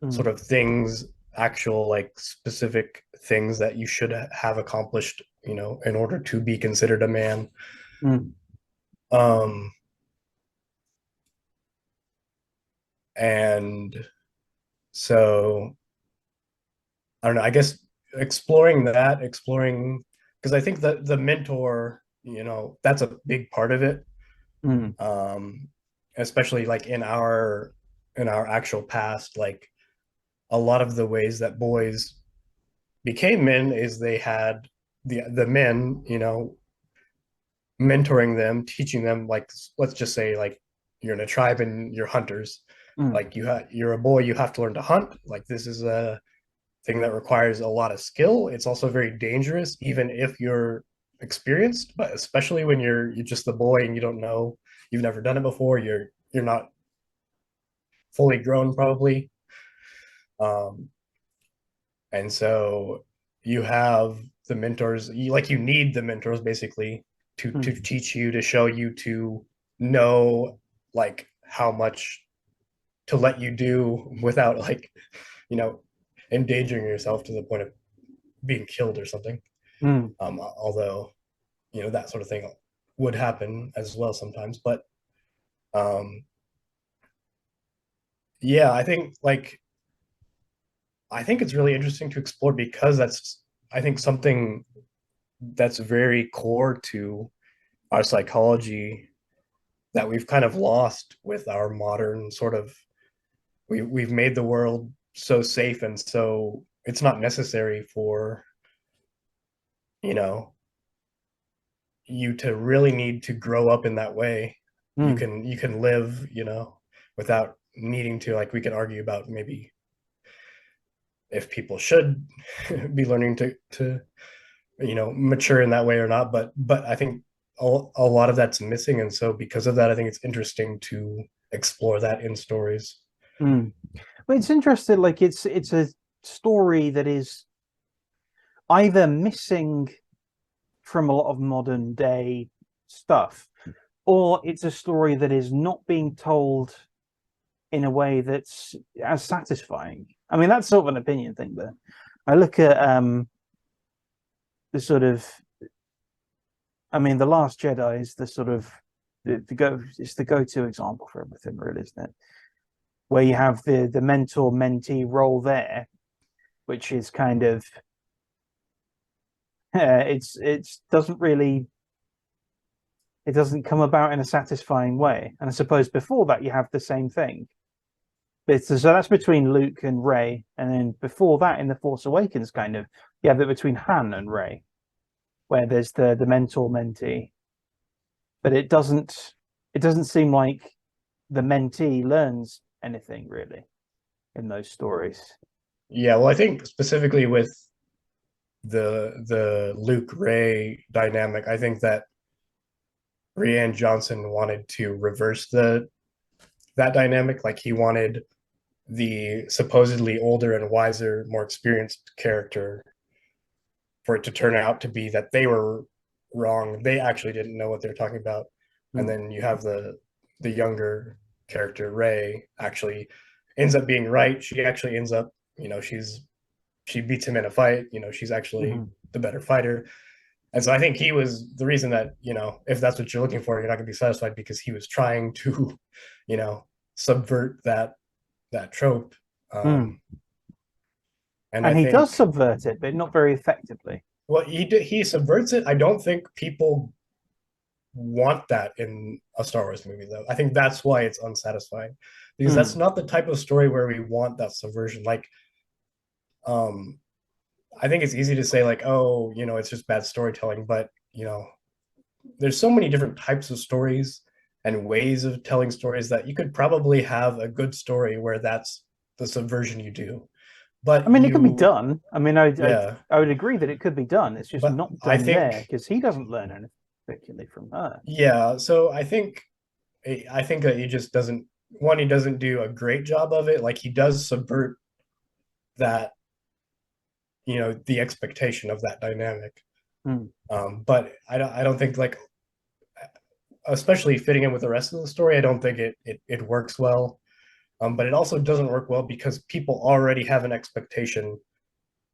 sort mm, of things, actual like specific things that you should have accomplished, in order to be considered a man. mm, Um, and so I don't know. I guess exploring because I think that the mentor, that's a big part of it. mm, Um, Especially like in our actual past, like a lot of the ways that boys became men is they had the men, mentoring them, teaching them, like, let's just say, like, you're in a tribe and you're hunters, mm, like you're a boy, you have to learn to hunt. Like, this is a thing that requires a lot of skill. It's also very dangerous even if you're experienced, but especially when you're just the boy and you don't know, you've never done it before, you're not fully grown probably. um and so you have the mentors, you need the mentors basically to mm, teach you, to show you, to know like how much to let you do without, like, you know endangering yourself to the point of being killed or something. mm, Although, that sort of thing would happen as well sometimes. But um yeah, I think it's really interesting to explore because that's, I think, something that's very core to our psychology that we've kind of lost with our modern sort of, we've made the world so safe, and so it's not necessary for you know, you to really need to grow up in that way. Mm, You can live, you know, without needing to, like, we can argue about maybe if people should be learning to you know, mature in that way or not, but I think a lot of that's missing, and so because of that I think it's interesting to explore that in stories. mm. But it's interesting, like it's a story that is either missing from a lot of modern day stuff, or it's a story that is not being told in a way that's as satisfying. I mean, that's sort of an opinion thing, but I look at the sort of, I mean, The Last Jedi is the sort of it's the go-to example for everything, really, isn't it? Where you have the mentor mentee role there, which is kind of it's doesn't really, it doesn't come about in a satisfying way. And I suppose before that you have the same thing. But so that's between Luke and Rey, and then before that in The Force Awakens, kind of you have it between Han and Rey, where there's the mentor mentee. But it doesn't seem like the mentee learns anything really in those stories. Yeah, well, I think specifically with the Luke Ray dynamic, I think that Rian Johnson wanted to reverse the that dynamic. Like, he wanted the supposedly older and wiser, more experienced character for it to turn out to be that they were wrong. They actually didn't know what they were talking about. And Mm. then you have the younger character, Ray, actually ends up being right. She actually ends up, you know, she beats him in a fight. You know, she's actually Mm-hmm. the better fighter. And so I think he was the reason that, you know, if that's what you're looking for, you're not going to be satisfied, because he was trying to, you know, subvert that trope. Mm. And I And he does think, subvert it, but not very effectively. well, he subverts it. I don't think people want that in a Star Wars movie, though. I think that's why it's unsatisfying, because that's Mm. not the type of story where we want that subversion. Like, um, I think it's easy to say, like, oh, you know, it's just bad storytelling, but, you know, there's so many different types of stories and ways of telling stories that you could probably have a good story where that's the subversion you do. I But mean, it could be you, done. I mean, yeah, I would agree that it could be done. It's just but not I done there think, because he doesn't learn anything particularly from her. yeah, so I think that he just doesn't, one, he doesn't do a great job of it. Like, he does subvert that, you know, the expectation of that dynamic. Mm. But I don't think, like, especially fitting in with the rest of the story, I don't think it works well. But it also doesn't work well because people already have an expectation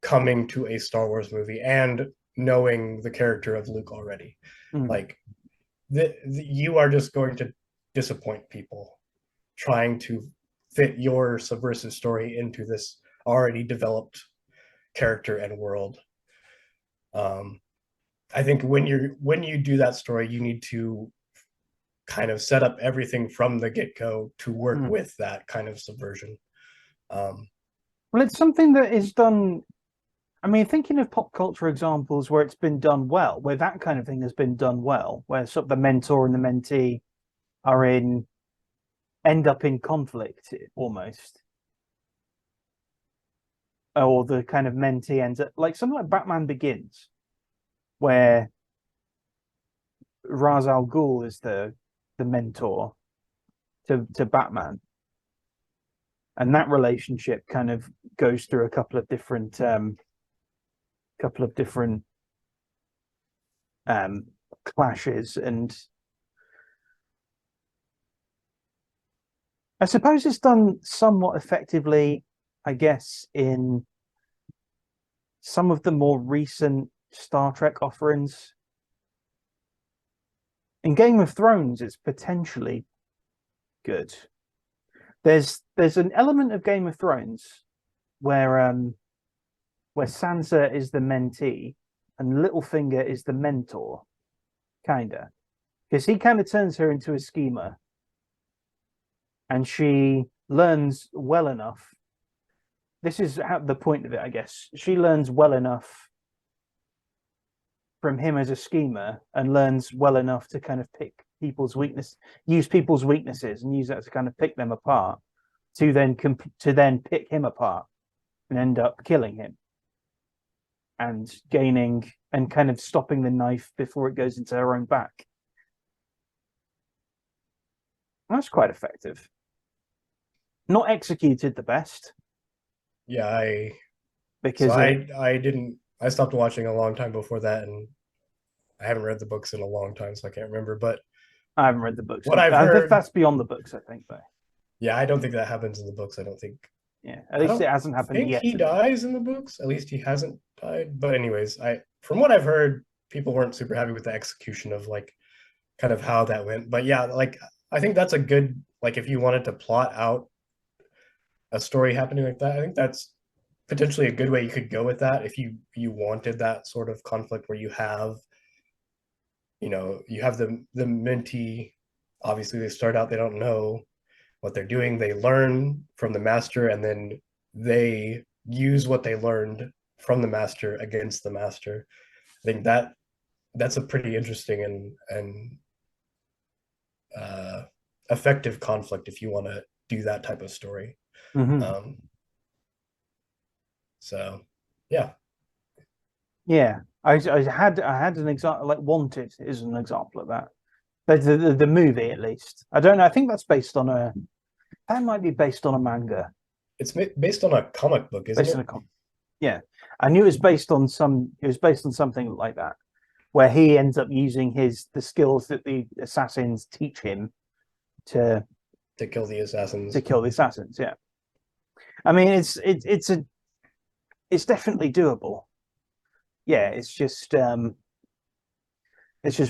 coming to a Star Wars movie and knowing the character of Luke already. Mm. Like, you are just going to disappoint people trying to fit your subversive story into this already developed character and world. Um, I think when you do that story, you need to kind of set up everything from the get go to work Mm. with that kind of subversion. Um, Well, it's something that is done. I mean, thinking of pop culture examples where it's been done well, where that kind of thing has been done well, where sort of the mentor and the mentee are in end up in conflict almost, or the kind of mentee ends up like something like Batman Begins, where Ra's al Ghul is the mentor to Batman, and that relationship kind of goes through a couple of different um clashes, and I suppose it's done somewhat effectively, I guess, in some of the more recent Star Trek offerings. In Game of Thrones, it's potentially good. There's an element of Game of Thrones where Sansa is the mentee and Littlefinger is the mentor, kinda. Because he kind of turns her into a schemer and she learns well enough. This is the point of it, I guess. She learns well enough from him as a schemer and learns well enough to kind of pick people's weakness, use people's weaknesses, and use that to kind of pick them apart, to then pick him apart and end up killing him and gaining and kind of stopping the knife before it goes into her own back. That's quite effective. Not executed the best. Yeah, because I stopped watching a long time before that, and I haven't read the books in a long time, so I can't remember. But I haven't read the books. What I've heard, that's beyond the books, I think, though. Yeah, I don't think that happens in the books. I don't think. Yeah, at least it hasn't happened yet. He dies in the books. At least he hasn't died. But anyways, from what I've heard, people weren't super happy with the execution of like kind of how that went. But yeah, like I think that's a good, like, if you wanted to plot out a story happening like that, I think that's potentially a good way you could go with that if you wanted that sort of conflict where you have the mentee. Obviously they start out, they don't know what they're doing, they learn from the master, and then they use what they learned from the master against the master. I think that's a pretty interesting and effective conflict if you want to do that type of story. So yeah. I had an example, like Wanted is an example of that. The movie, at least. I don't know. I think that's based on that might be based on a manga. It's based on a comic book, isn't it? Yeah, I knew it was based on something like that, where he ends up using the skills that the assassins teach him to kill the assassins. Yeah, I mean it's definitely doable. Yeah, it's just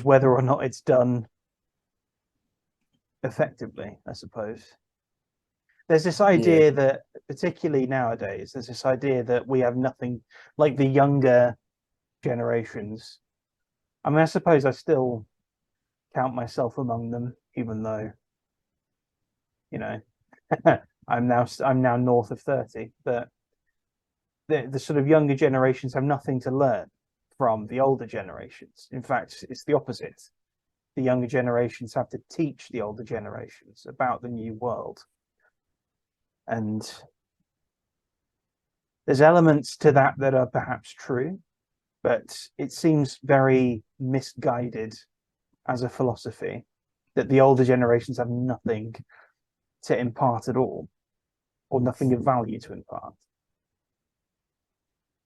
whether or not it's done effectively, I suppose. There's this idea that, particularly nowadays, there's this idea that we have nothing, like the younger generations. I mean, I suppose I still count myself among them, even though, I'm now north of 30. But the sort of younger generations have nothing to learn from the older generations. In fact, it's the opposite. The younger generations have to teach the older generations about the new world. And there's elements to that are perhaps true, but it seems very misguided as a philosophy that the older generations have nothing to impart at all, or nothing of value to impart.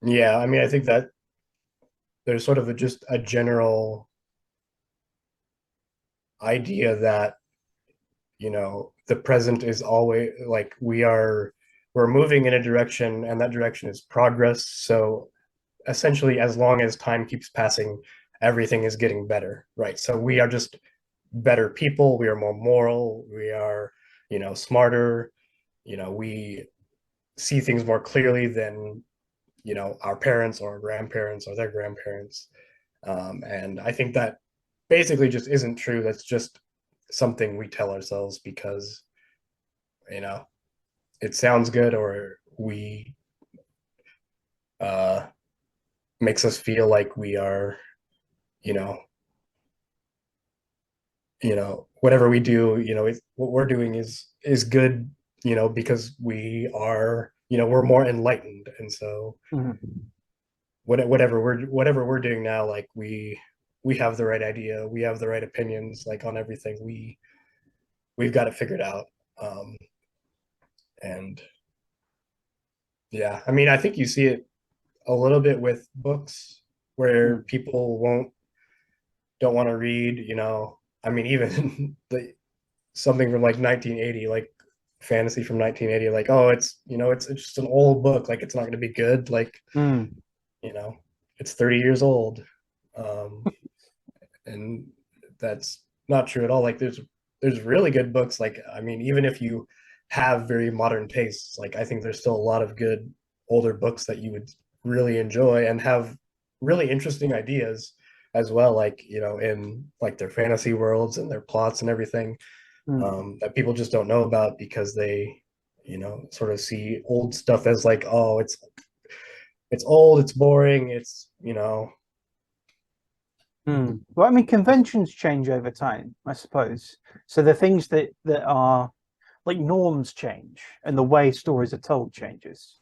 Yeah, I mean, I think that there's sort of just a general idea that the present is always like we're moving in a direction, and that direction is progress. So essentially, as long as time keeps passing, everything is getting better, right? So we are just better people, we are more moral, we are smarter, we see things more clearly than our parents or grandparents or their grandparents. And I think that basically just isn't true. That's just something we tell ourselves because it sounds good, or we makes us feel like we are whatever we do, what we're doing is good, because we are we're more enlightened. And so whatever we're doing now, like we have the right idea, we have the right opinions, like on everything, we've got it figured out. And yeah, I mean, I think you see it a little bit with books where people don't want to read, I mean, even something from like 1980, like fantasy from 1980, like, oh, it's it's just an old book, like it's not going to be good, like it's 30 years old. And that's not true at all. Like there's really good books, like, I mean, even if you have very modern tastes, like I think there's still a lot of good older books that you would really enjoy and have really interesting ideas as well, like in like their fantasy worlds and their plots and everything, that people just don't know about because they sort of see old stuff as like, oh, it's old, it's boring, it's Well, I mean, conventions change over time, I suppose. So the things that are like norms change, and the way stories are told changes.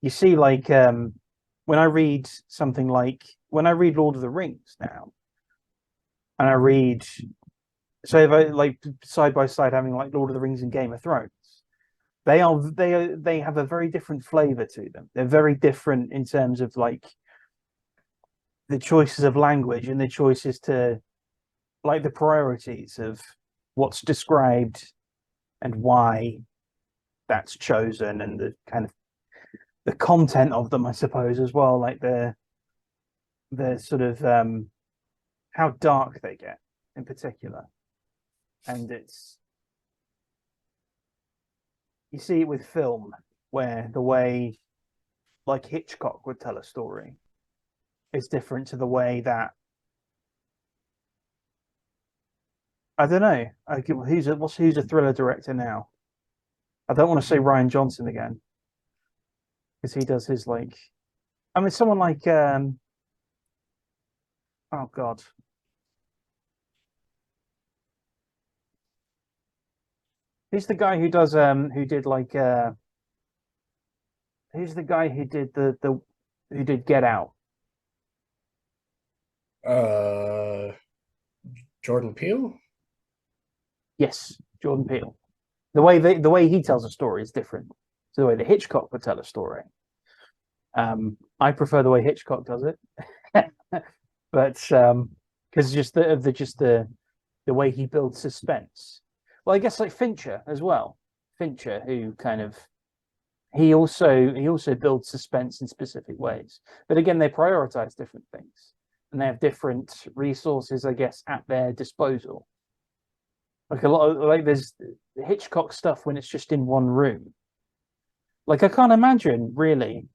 You see, like when I read something like when I read Lord of the Rings now, and I read so if I like side by side having like Lord of the Rings and Game of Thrones, they have a very different flavor to them. They're very different in terms of like the choices of language and the choices to like the priorities of what's described and why that's chosen and the kind of the content of them, I suppose, as well, like the sort of how dark they get in particular. And it's you see it with film where the way like Hitchcock would tell a story is different to the way that I don't know. Who's a thriller director now? I don't want to say Ryan Johnson again because he does his like. I mean, someone like oh God, who's the guy who does who did like who's the guy who did the who did Get Out? Uh, Jordan Peele. Yes, Jordan Peele. The way he tells a story is different to the way that Hitchcock would tell a story. I prefer the way Hitchcock does it, but because just the way he builds suspense. Well, I guess like Fincher as well. Fincher, who kind of he also builds suspense in specific ways. But again, they prioritize different things, and they have different resources, I guess, at their disposal. Like a lot of like there's Hitchcock stuff when it's just in one room. Like I can't imagine really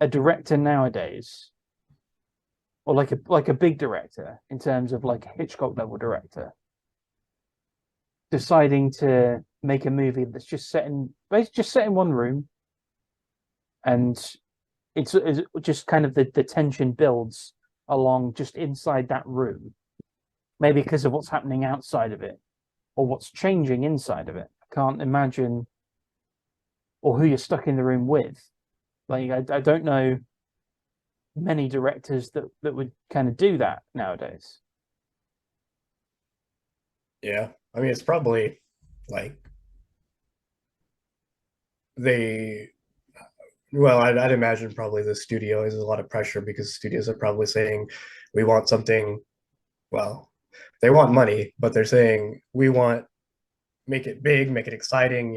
a director nowadays, or like a big director in terms of like a Hitchcock level director, deciding to make a movie that's just set in one room, and it's just kind of the tension builds along just inside that room, maybe because of what's happening outside of it or what's changing inside of it. I can't imagine, or who you're stuck in the room with. Like I don't know many directors that would kind of do that nowadays. Yeah, I mean, it's probably like they. Well, I'd imagine probably the studio is a lot of pressure because studios are probably saying, we want something. Well, they want money, but they're saying we want make it big, make it exciting.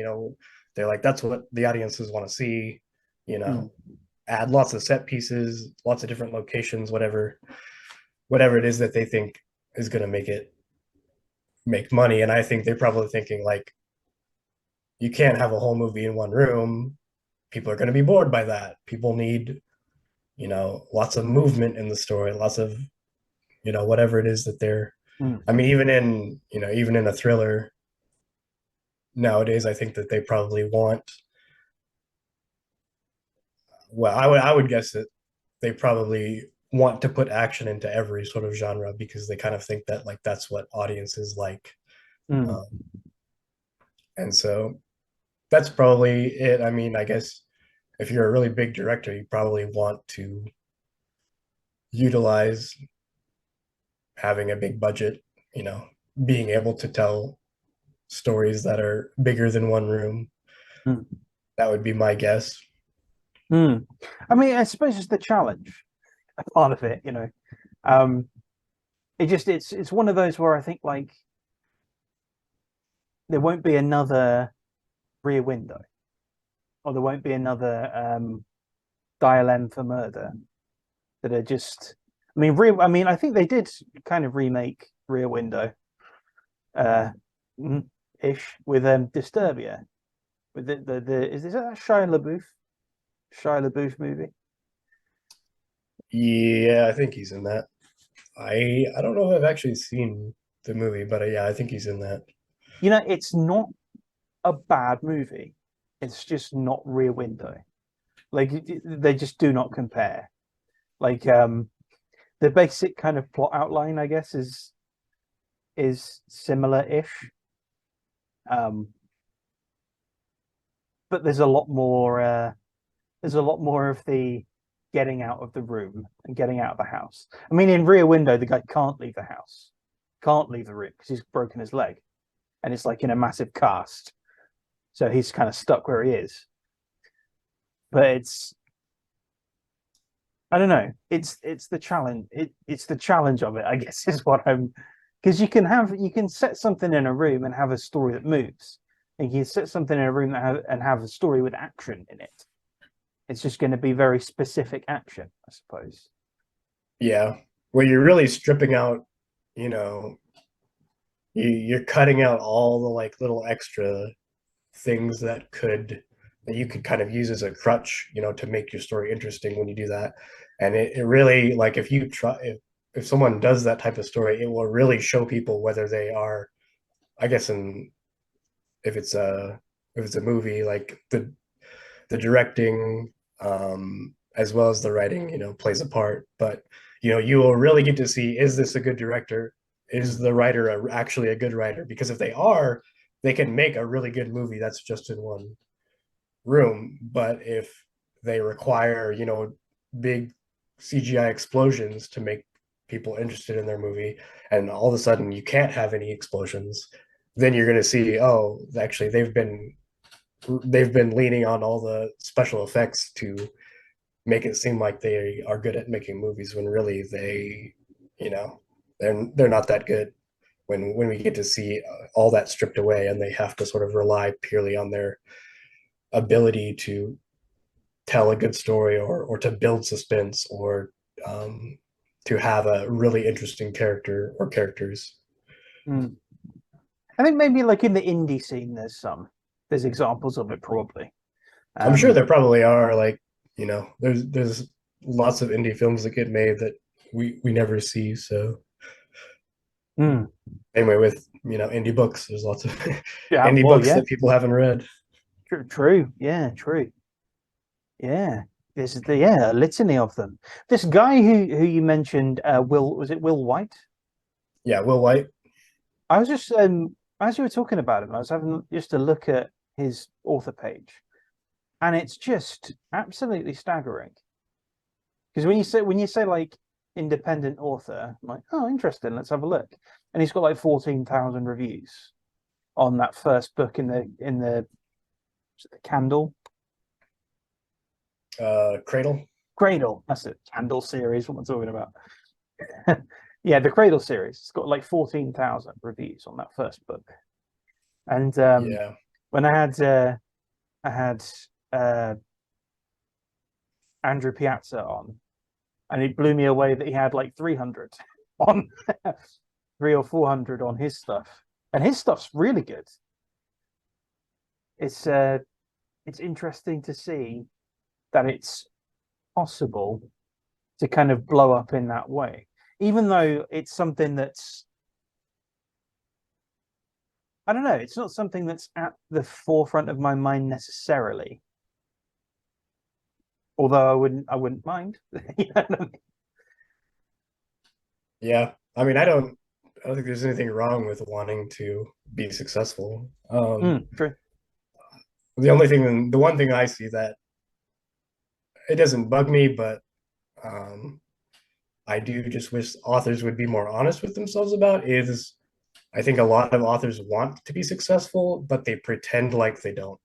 They're like that's what the audiences want to see. You Mm, know, add lots of set pieces, lots of different locations, whatever it is that they think is going to make money. And I think they're probably thinking like you can't have a whole movie in one room. People are going to be bored by that. People need lots of movement in the story, lots of whatever it is that they're. I mm, mean, even in a thriller nowadays, I think that they probably want. Well, I would guess that they probably want to put action into every sort of genre because they kind of think that like that's what audiences like. mm, Um, and so that's probably it. I mean, I guess if you're a really big director, you probably want to utilize having a big budget, you know, being able to tell stories that are bigger than one room. mm, That would be my guess. mm. I mean, I suppose it's the challenge, a part of it, Um, it's one of those where I think like there won't be another Rear Window, or there won't be another Dial M for Murder that are just. I mean, I think they did kind of remake Rear Window, uh, ish with Disturbia with the is this a Shia LaBeouf movie? Yeah, I think he's in that. I don't know if I've actually seen the movie, but yeah, I think he's in that. It's not a bad movie. It's just not Rear Window. Like they just do not compare. Like the basic kind of plot outline, I guess, is similar-ish. But there's a lot more. There's a lot more of the getting out of the room and getting out of the house. I mean, in Rear Window, the guy can't leave the house, can't leave the room because he's broken his leg, and it's like in a massive cast, so he's kind of stuck where he is. But I don't know. It's the challenge. It's the challenge of it, I guess, is what I'm. Because you can set something in a room and have a story that moves, and you can set something in a room and have a story with action in it. It's just going to be very specific action, I suppose. Yeah, where you're really stripping out, you know, you're cutting out all the like little extra things that you could kind of use as a crutch, to make your story interesting when you do that. And it really, like, if you try, if someone does that type of story, it will really show people whether they are, I guess, in if it's a movie, like the directing, as well as the writing, plays a part. But you will really get to see, is this a good director? Is Mm. the writer actually a good writer? Because if they are, they can make a really good movie that's just in one room. But if they require, big CGI explosions to make people interested in their movie, and all of a sudden you can't have any explosions, then you're going to see, oh, actually they've been leaning on all the special effects to make it seem like they are good at making movies when really you know, they're not that good. When we get to see all that stripped away and they have to sort of rely purely on their ability to tell a good story, or to build suspense, or to have a really interesting character or characters. Mm. I think maybe like in the indie scene, there's examples of it probably. I'm sure Um, there probably are, like, there's lots of indie films that get made that we never see. So mm. anyway, with indie books, there's lots of Yeah, indie well, books yeah, that people haven't read. true, yeah, true, yeah. There's a litany of them. This guy who you mentioned, Will, was it Will White? Yeah, Will White. I was just as you were talking about him, I was having just a look at his author page, and it's just absolutely staggering. Because when you say like independent author, I'm like, oh, interesting. Let's have a look. And he's got like 14,000 reviews on that first book in the Candle Cradle. Cradle. That's it. Candle series. What am I talking about? Yeah, the Cradle series. It's got like 14,000 reviews on that first book. And Yeah. when I had uh, Andrew Piazza on, and it blew me away that he had like 300 on 300 or 400 on his stuff, and his stuff's really good. It's interesting to see that it's possible to kind of blow up in that way, even though it's something that's, I don't know, it's not something that's at the forefront of my mind necessarily. Although I wouldn't mind. You know what I mean? Yeah. I mean, I don't think there's anything wrong with wanting to be successful. True. The one thing I see that it doesn't bug me, but um, I do just wish authors would be more honest with themselves about, is I think a lot of authors want to be successful, but they pretend like they don't.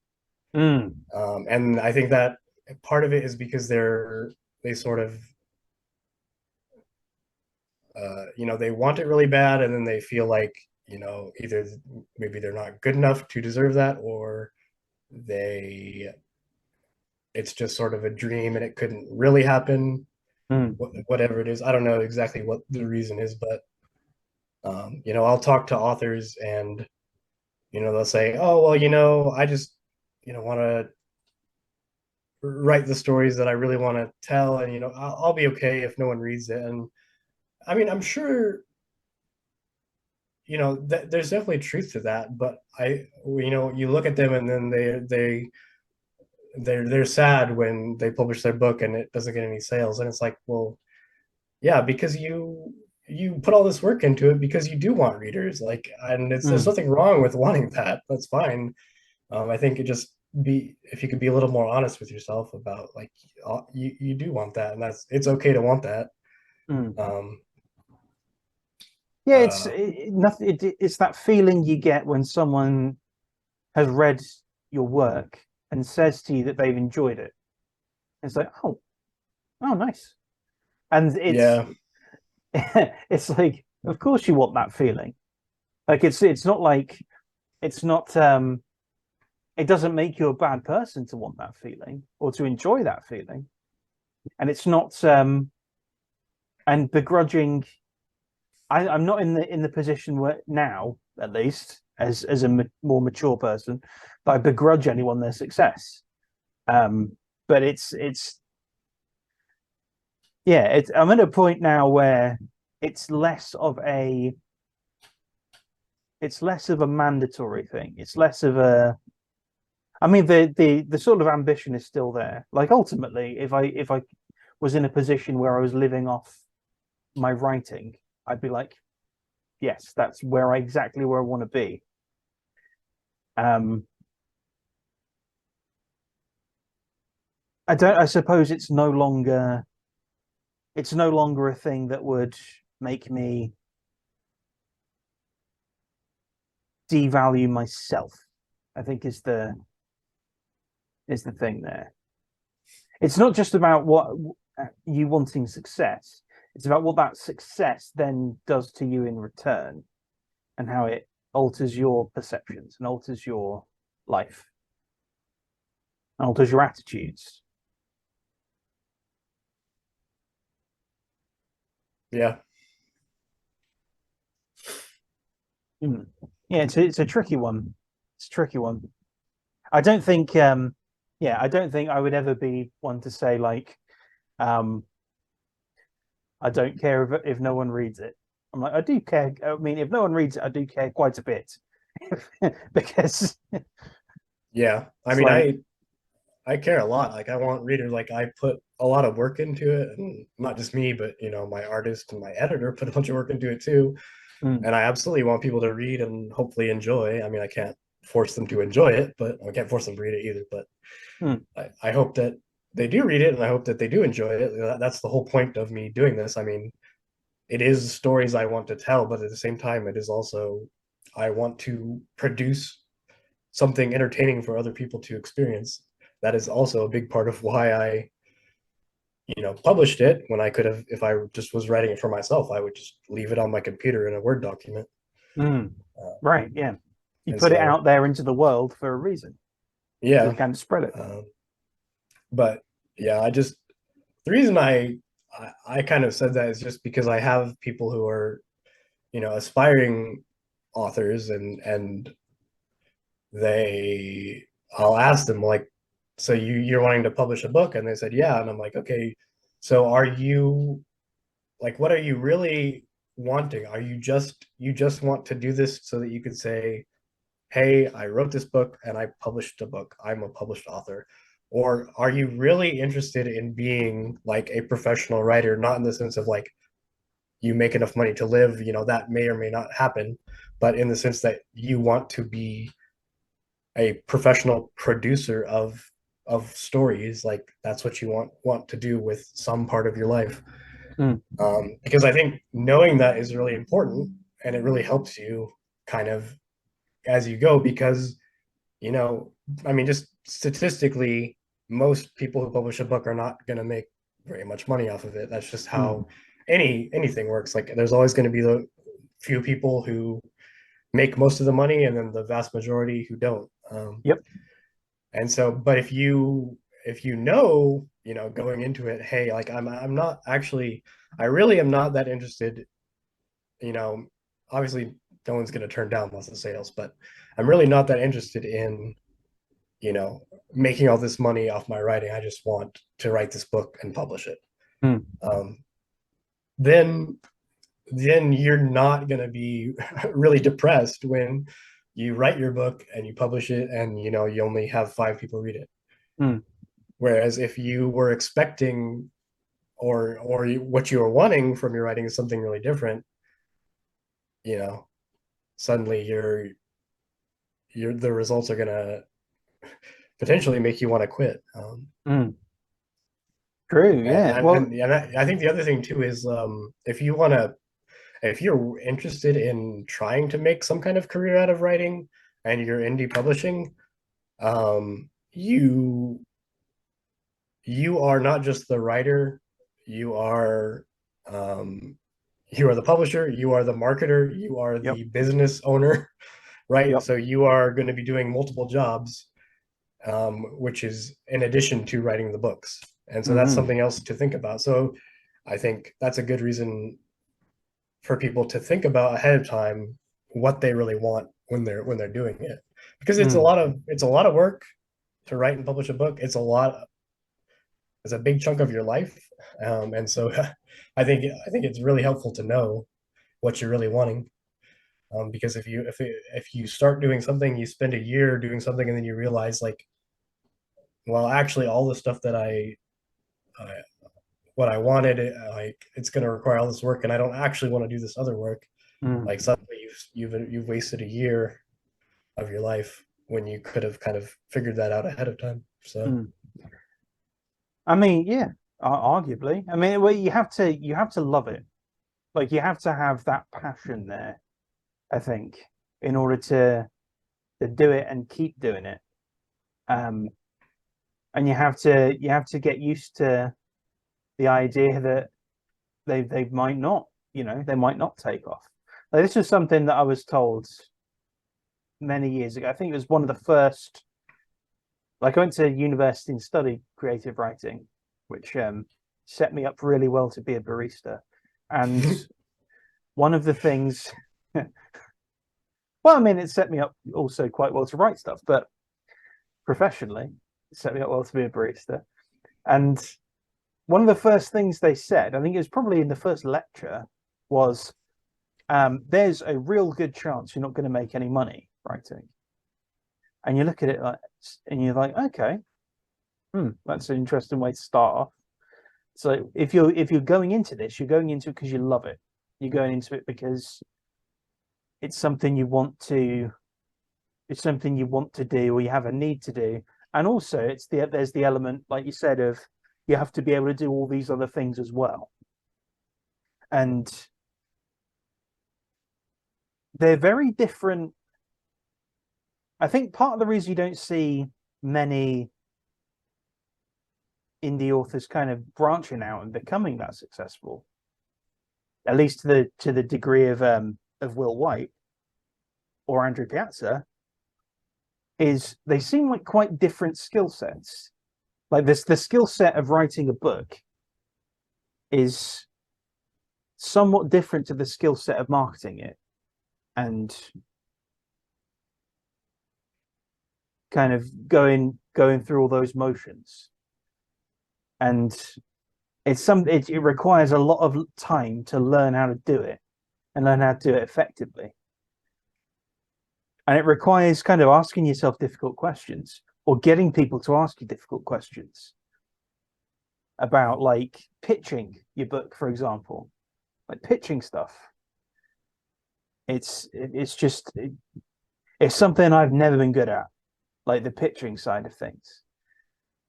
Mm, And I think that part of it is because they sort of, they want it really bad, and then they feel like, either maybe they're not good enough to deserve that, or they it's just sort of a dream and it couldn't really happen. mm, Whatever it is, I don't know exactly what the reason is, but I'll talk to authors, and they'll say, oh, well, I just want to write the stories that I really want to tell, and I'll be okay if no one reads it. And I mean, I'm sure there's definitely truth to that, but you look at them, and then they're sad when they publish their book and it doesn't get any sales, and it's like, well, yeah, because you put all this work into it because you do want readers, like, and there's Mm, nothing wrong with wanting that. That's fine. I think it just be if you could be a little more honest with yourself about like you do want that, and it's okay to want that. mm. Um, Yeah, uh, nothing. It's that feeling you get when someone has read your work and says to you that they've enjoyed it. It's like, oh, nice. And yeah, it's like, of course you want that feeling. Like it's not like it's not it doesn't make you a bad person to want that feeling or to enjoy that feeling. And it's not and begrudging. I'm not in the position where now, at least, as a more mature person, that I begrudge anyone their success. But it's yeah, I'm at a point now where it's less of a it's less of a mandatory thing. It's less of a I mean the sort of ambition is still there. Like ultimately, if I was in a position where I was living off my writing, I'd be like, yes, that's exactly where I want to be. Um, I suppose it's no longer a thing that would make me devalue myself. I think is the thing there. It's not just about what you wanting success. It's about what that success then does to you in return and how it alters your perceptions and alters your life and alters your attitudes. yeah, Mm. Yeah, it's a tricky one. It's a tricky one. I don't think yeah, I don't think I would ever be one to say like um I don't care if no one reads it. I'm like I do care. I mean, if no one reads it, I do care quite a bit because yeah. I it's mean, like I care a lot. Like I want readers. Like I put a lot of work into it, and not just me, but my artist and my editor put a bunch of work into it too. mm, And I absolutely want people to read and hopefully enjoy. I mean, I can't force them to enjoy it, but I can't force them to read it either. But mm, I hope that they do read it, and I hope that they do enjoy it. That's the whole point of me doing this. I mean, it is stories I want to tell, but at the same time, it is also I want to produce something entertaining for other people to experience. That is also a big part of why I published it when I could have, if I just was writing it for myself, I would just leave it on my computer in a Word document. mm. Uh, Right, yeah. You and put it so, out there into the world for a reason, so you yeah. can spread it. Um, but yeah, the reason I kind of said that is just because I have people who are, aspiring authors and they, I'll ask them like, so you're wanting to publish a book? And they said, yeah. And I'm like, okay, so are you like what are you really wanting? Are you just want to do this so that you could say, hey, I wrote this book and I published a book, I'm a published author? Or are you really interested in being like a professional writer, not in the sense of like you make enough money to live, that may or may not happen, but in the sense that you want to be a professional producer of stories, like that's what you want to do with some part of your life. Mm, Because I think knowing that is really important, and it really helps you kind of as you go. Because you know, I mean, just statistically, most people who publish a book are not going to make very much money off of it. That's just mm. how anything works. Like, there's always going to be the few people who make most of the money, and then the vast majority who don't. Yep. And so, but if you know, going into it, hey, like I'm not actually, I really am not that interested. You know, obviously, no one's going to turn down lots of sales, but I'm really not that interested in making all this money off my writing. I just want to write this book and publish it. Mm, Um, then then you're not going to be really depressed when you write your book and you publish it and you only have 5 people read it. mm, Whereas if you were expecting what you are wanting from your writing is something really different, you know, suddenly the results are gonna potentially make you want to quit. Mm. True. Yeah. Well. I think the other thing too is if you're interested in trying to make some kind of career out of writing and you're indie publishing, you are not just the writer, you are um, you are the publisher, you are the marketer, you are Yep. the business owner, right? Yep. So you are going to be doing multiple jobs, which is in addition to writing the books. And so that's Hmm. something else to think about. So I think that's a good reason for people to think about ahead of time what they really want when they're doing it, because Mm. it's a lot of work to write and publish a book. It's a big chunk of your life, and so I think it's really helpful to know what you're really wanting. Because if you start doing something, you spend a year doing something, and then you realize like, well, actually, all the stuff that I what I wanted, like it's going to require all this work, and I don't actually want to do this other work. Mm. Like suddenly you've wasted a year of your life when you could have kind of figured that out ahead of time. So Mm. I mean, yeah. Arguably. I mean, well, you have to love it. Like you have to have that passion there. I think in order to do it and keep doing it. Um, and you have to get used to the idea that they might not, they might not take off. Like this was something that I was told many years ago. I think it was one of the first. Like I went to university and studied creative writing, which set me up really well to be a barista. And one of the things, well, I mean, it set me up also quite well to write stuff, but professionally, it set me up well to be a barista. And one of the first things they said, I think it was probably in the first lecture, was there's a real good chance you're not going to make any money writing. And you look at it like, and you're like, okay, that's an interesting way to start off. So if you're going into this, you're going into it because you love it. You're going into it because it's something you want to, it's something you want to do, or you have a need to do. And also, there's the element, like you said, of you have to be able to do all these other things as well. And they're very different. I think part of the reason you don't see many indie authors kind of branching out and becoming that successful, at least to the degree of Will White or Andrew Piazza, is they seem like quite different skill sets. Like this, the skill set of writing a book is somewhat different to the skill set of marketing it and kind of going through all those motions. And it requires a lot of time to learn how to do it and learn how to do it effectively. And it requires kind of asking yourself difficult questions or getting people to ask you difficult questions about like pitching your book, for example, like pitching stuff. It's something I've never been good at, like the pitching side of things.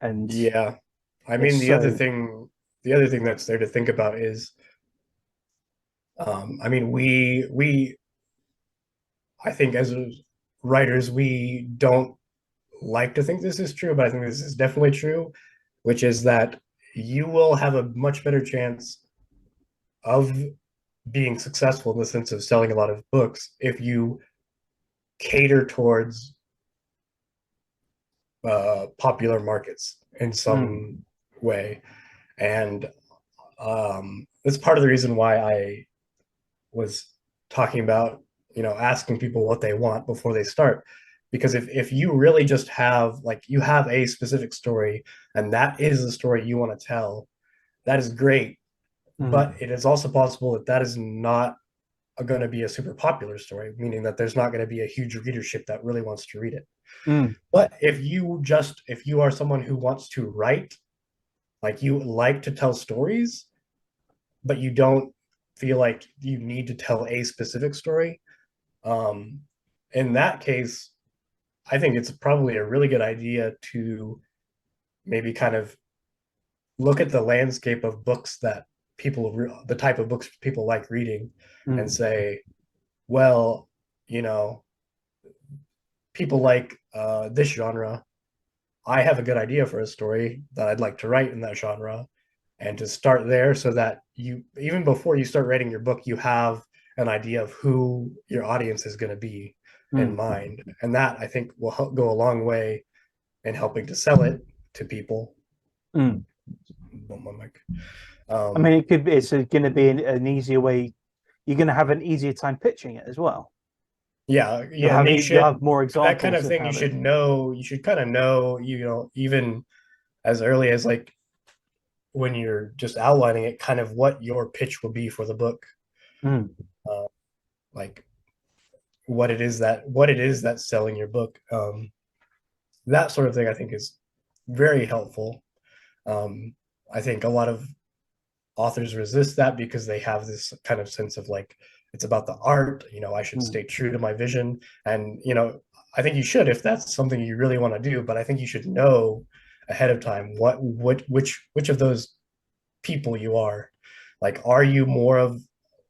And yeah, I it's mean so the other thing that's there to think about is, I mean we I think as writers we don't like to think this is true, but I think this is definitely true, which is that you will have a much better chance of being successful in the sense of selling a lot of books if you cater towards popular markets in mm, some way. And that's part of the reason why I was talking about, asking people what they want before they start. Because if you really just have, like, you have a specific story and that is the story you want to tell, that is great. But mm, it is also possible that that is not going to be a super popular story, meaning that there's not going to be a huge readership that really wants to read it. mm, But if you are someone who wants to write like you like to tell stories, but you don't feel like you need to tell a specific story. Um, in that case, I think it's probably a really good idea to maybe kind of look at the landscape of books that the type of books people like reading, and Mm, say, well, you know, people like this genre. I have a good idea for a story that I'd like to write in that genre, and to start there so that you, even before you start writing your book, you have an idea of who your audience is going to be in mm, mind. And that I think will help go a long way in helping to sell it to people. mm. My mic. I mean, Um, it could be, it's going to be an easier way. You're going to have an easier time pitching it as well. yeah, You'll yeah, and have they you'll have should, more for that kind examples of of thing, how to. you should kind of know, even as early as like when you're just outlining it, kind of what your pitch will be for the book. Mm, Uh, like what it is that's selling your book. That sort of thing I think is very helpful. Um, I think a lot of authors resist that because they have this kind of sense of like, it's about the art, I should mm, stay true to my vision. And I think you should, if that's something you really want to do, but I think you should know ahead of time which of those people you are. Like, are you more of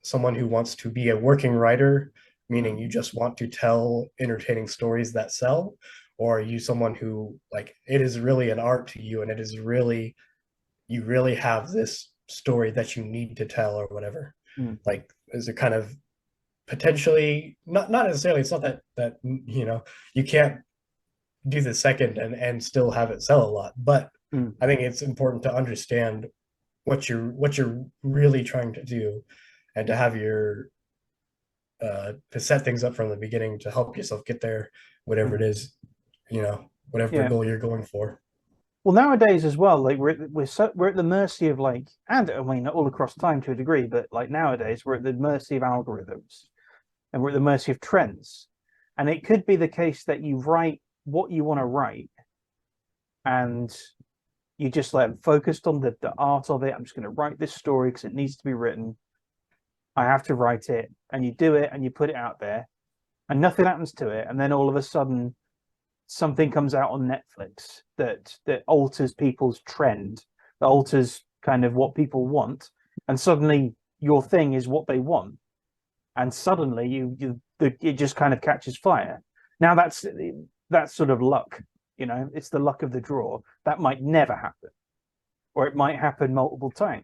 someone who wants to be a working writer, meaning mm, you just want to tell entertaining stories that sell? Or are you someone who, like, it is really an art to you, and it is really, you really have this story that you need to tell, or whatever? mm, Like, is it kind of potentially, not necessarily, it's not that you can't do the second and still have it sell a lot, but mm, I think it's important to understand what you're really trying to do, and to have your to set things up from the beginning to help yourself get there, whatever it mm. is, whatever Yeah. goal you're going for. Well, nowadays as well, like we're at the mercy of like, and I mean all across time to a degree, but like nowadays we're at the mercy of algorithms and we're at the mercy of trends. And it could be the case that you write what you want to write and you just like focused on the art of it. I'm just going to write this story because it needs to be written. I have to write it, and you do it and you put it out there, and nothing happens to it, and then all of a sudden something comes out on Netflix that alters people's trend, that alters kind of what people want, and suddenly your thing is what they want, and suddenly it just kind of catches fire. Now that's sort of luck, it's the luck of the draw. That might never happen, or it might happen multiple times,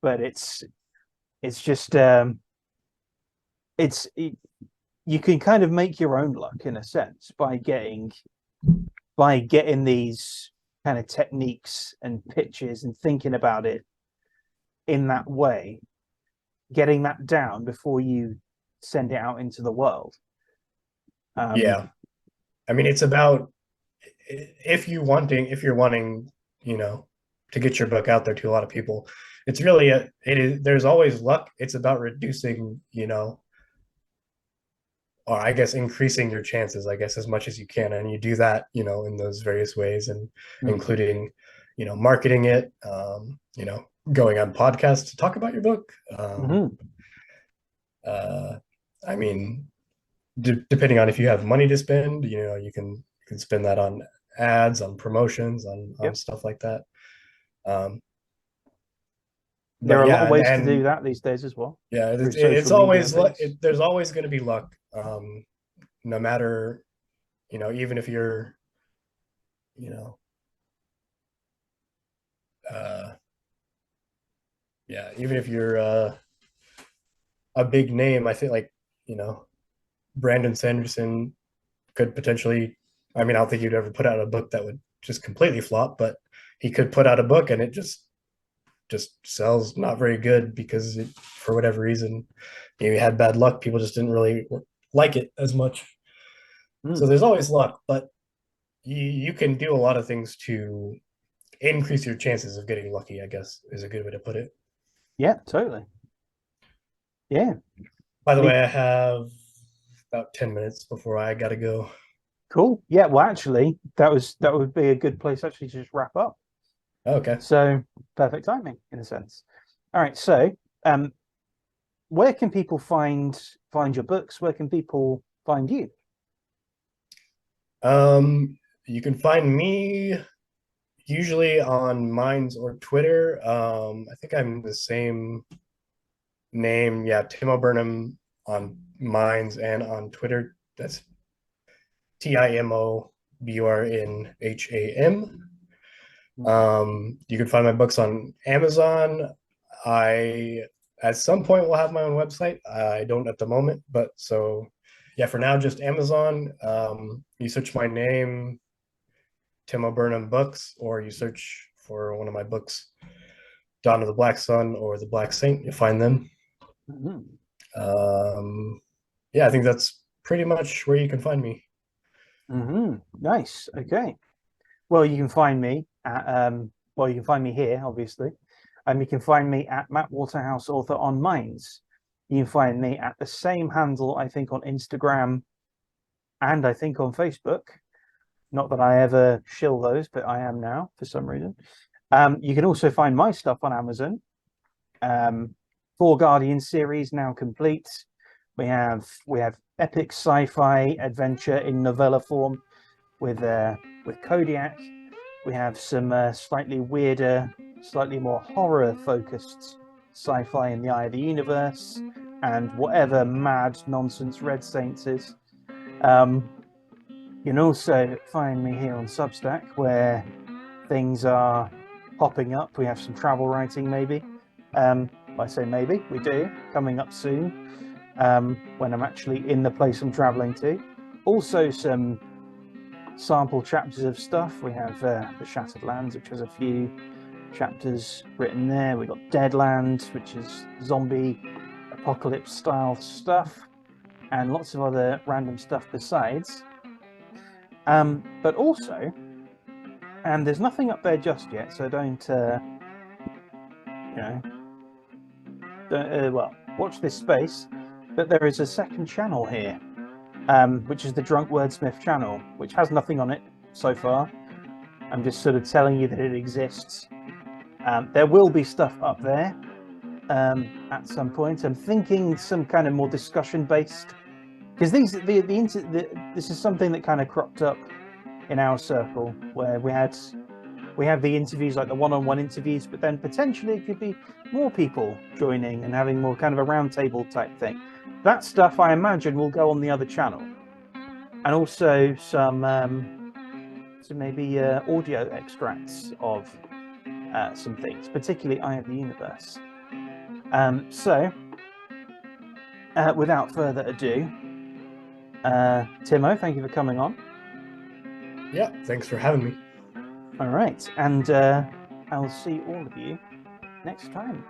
but it's just it's it, you can kind of make your own luck in a sense by getting these kind of techniques and pitches and thinking about it in that way, getting that down before you send it out into the world. um Yeah, I mean, it's about, if you're wanting you know to get your book out there to a lot of people, it's really it is, there's always luck. It's about reducing, or I guess increasing your chances, I guess, as much as you can. And you do that, in those various ways, and mm, including, marketing it, going on podcasts to talk about your book. mm-hmm. Uh, I mean, depending on if you have money to spend, you can spend that on ads, on promotions, on Yep, stuff like that. Um, there but are a lot yeah, of and ways to and do that these days as well, yeah, through it's social media always and things. there's always going to be luck. No matter, even if you're, you know, uh, yeah, even if you're a big name, I think, like, you know, Brandon Sanderson could potentially. I mean, I don't think he'd ever put out a book that would just completely flop, but he could put out a book and it just sells not very good because for whatever reason, he had bad luck. People just didn't really like it as much. So Mm. there's always luck, but you can do a lot of things to increase your chances of getting lucky, I guess, is a good way to put it. Yeah, totally. Yeah. By the Me. way, I have about 10 minutes before I gotta go. Cool. Yeah, well actually that would be a good place actually to just wrap up. Okay. So perfect timing in a sense. All right. So where can people find your books? Where can people find you? You can find me usually on Minds or Twitter. I think I'm the same name. Yeah, Timo Burnham on Minds and on Twitter. That's TIMOBURNHAM. You can find my books on Amazon. I at some point will have my own website. I don't at the moment, but so yeah, for now just Amazon. You search my name, Timo Burnham Books, or you search for one of my books, Dawn of the Black Sun or The Black Saint. You'll find them. Mhm. Yeah, I think that's pretty much where you can find me. Nice. Okay. Well, you can find me at well, you can find me here, obviously. You can find me at Matt Waterhouse, author on Minds. You can find me at the same handle, I think, on Instagram and I think on Facebook. Not that I ever shill those, but I am now for some reason. You can also find my stuff on Amazon. Um, Four Guardian series now complete. We have epic sci-fi adventure in novella form with Kodiak. We have some slightly weirder, slightly more horror-focused sci-fi in the Eye of the Universe, and whatever mad nonsense Red Saints is. Um, you can also find me here on Substack, where things are popping up. We have some travel writing, maybe. I say maybe, we do, coming up soon, when I'm actually in the place I'm traveling to. Also, some sample chapters of stuff. We have The Shattered Lands, which has a few chapters written there. We've got Deadlands, which is zombie apocalypse style stuff, and lots of other random stuff besides. But also, and there's nothing up there just yet, so don't, you know, well, watch this space. But there is a second channel here, which is the Drunk Wordsmith channel, which has nothing on it so far. I'm just sort of telling you that it exists. There will be stuff up there at some point. I'm thinking some kind of more discussion based, because this is something that kind of cropped up in our circle where we have the interviews, like the one-on-one interviews, but then potentially it could be more people joining and having more kind of a roundtable type thing. That stuff I imagine will go on the other channel, and also some maybe audio extracts of some things, particularly Eye of the Universe. So without further ado, Timo, thank you for coming on. Yeah, thanks for having me. All right, and I'll see all of you next time.